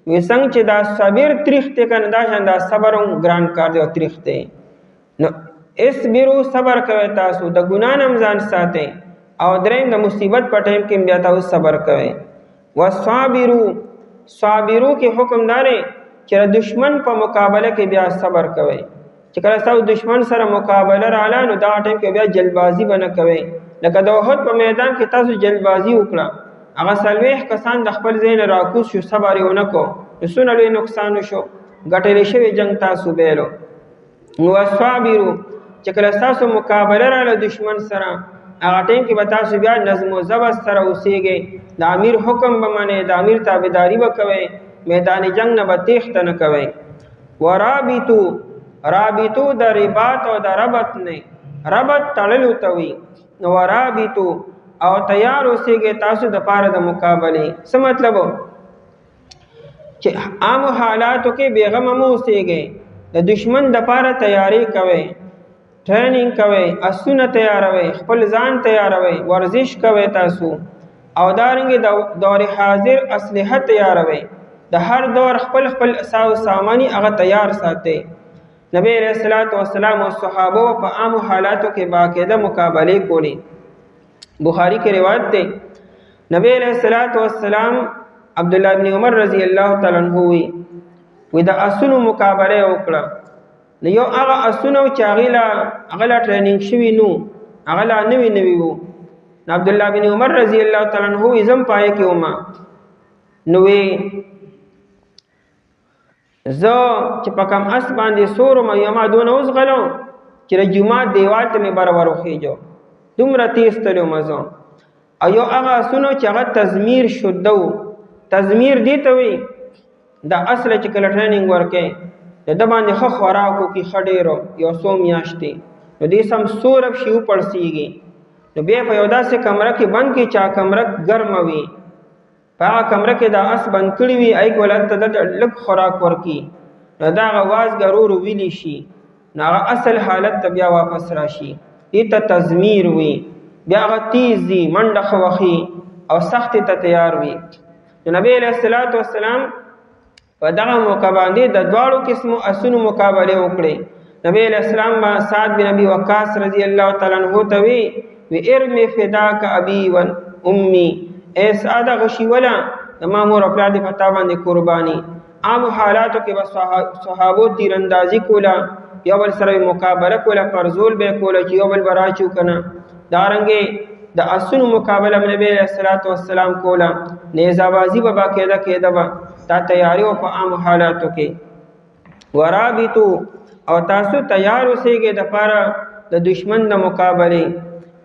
S1: څنګه چې دا صبر تاریخ ته کنه دا شان دا صبرم ګران کار دی او تاریخ ته نو اصبروا صبر کوي تاسو د ګنا نه ځان ساتي او درېم د مصیبت په ټیم کې بیا تاسو صبر کوي وصابروا کې حکم داري چې دشمن په مقابله کې بیا صبر کوي چې کله تاسو دشمن سره مقابله رااله نو دا ټیم کې بیا جلبازي بنه کوي لکه د احد په میدان کې تاسو جلبازي وکړه هغه سلويخ کسان د خپل ځین راکوس شو صبر یې ونکو رسونه لوی نقصان شو ګټلې شوی جنگ تاسو بیلو نو صابرو چې کله تاسو مقابله رااله دشمن سره هغه ټیم کې به تاسو بیا نظم او ضبط سره اوسېږئ د امیر حکم به منئ د امیر تابعداري به کوئ میدان جنگ نه به تیښته نه کوئ رابطو د رباط او د ربط نه ربط تړلو ته وي نو ورابطو او تیار اوسېږئ تاسو د پاره د مقابله څه مطلب چې عام حالاتو کې بیغم مو اوسېږئ د دشمن د پاره تیاری کوئ ټریننګ کوئ، اسونه تیاروئ، خپل ځان تیاروئ، ورزش کوئ تاسو، او دارنګې د دور حاضر اسلحه تیاروئ، د هر دور خپل خپل ساو سامانی هغه تیار ساتئ. نبی علیہ الصلوۃ والسلام او صحابه په عام حالاتو کې باقاعده مقابله کولی. بخاری کې روایت ده نبی علیہ الصلوۃ والسلام عبد الله بن عمر رضی الله تعالی عنہ وی د اسونو مقابله وکړه. نو یو هغه اسونو چې هغه لا ټریننګ شوی نو هغه لا نوی وو. عبد الله بن عمر رضی الله تعالی عنہ زم پای کې وما نو وی زه چې په کوم اس باندې سورم یما دون اوس غلو چې د جمعه دیوال ته مې برابر وخیجو دومره تیز تلو مزو. او یو هغه اسونو چې هغه تزمیر شدو. تزمیر دی ته وی د اصل چې کله ټریننګ ورکې د باندې خو خوراکو کې خډېرو یو سو میاشتې نو دې سم سورب شیو پړسیږي. نو بیا په یو داسې کمره کې بند کې چا کمره ګرم وي په هغه کمره کې دا اس بند کړی وي ایک ولته د لږ خوراک ورکی نو دا غواز ګرور ویلی شي نو هغه اصل حالت ته بیا واپس راشي. دې ته تزمیر وي. بیا هغه تیز دي منډه خوخي او سخت ته تیار وي. نبی علیہ الصلوۃ والسلام په دغه موقع باندې د دواړو قسمو اسونو مقابله وکړي. نبی علیہ السلام با سعد بن ابي وقاص رضی الله تعالی عنہ ته وی ارمی فداک ابي و امي اے سعد غشي ولا د مامور خپل د پتا باندې قرباني. عام حالاتو کې بس صحابو تیراندازي کولا یو بل سره مقابله کولا پرزول به کولا چې یو بل براچو کنه. دارنګه د اسونو مقابله نبی علیہ الصلوۃ والسلام کولا. نیزابازی به باقاعده کېده با تا تیاری او په عام حالاتو کې. ورابطو او تاسو تیار اوسئ د پاره د دشمن د مقابله.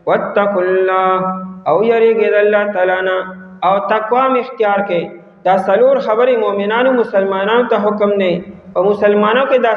S1: واتقوا الله او یریږئ د الله تعالی نه او تقوا اختیار کړئ. دا څلور خبرې مؤمنانو مسلمانانو ته حکم نه او مسلمانانو کې دا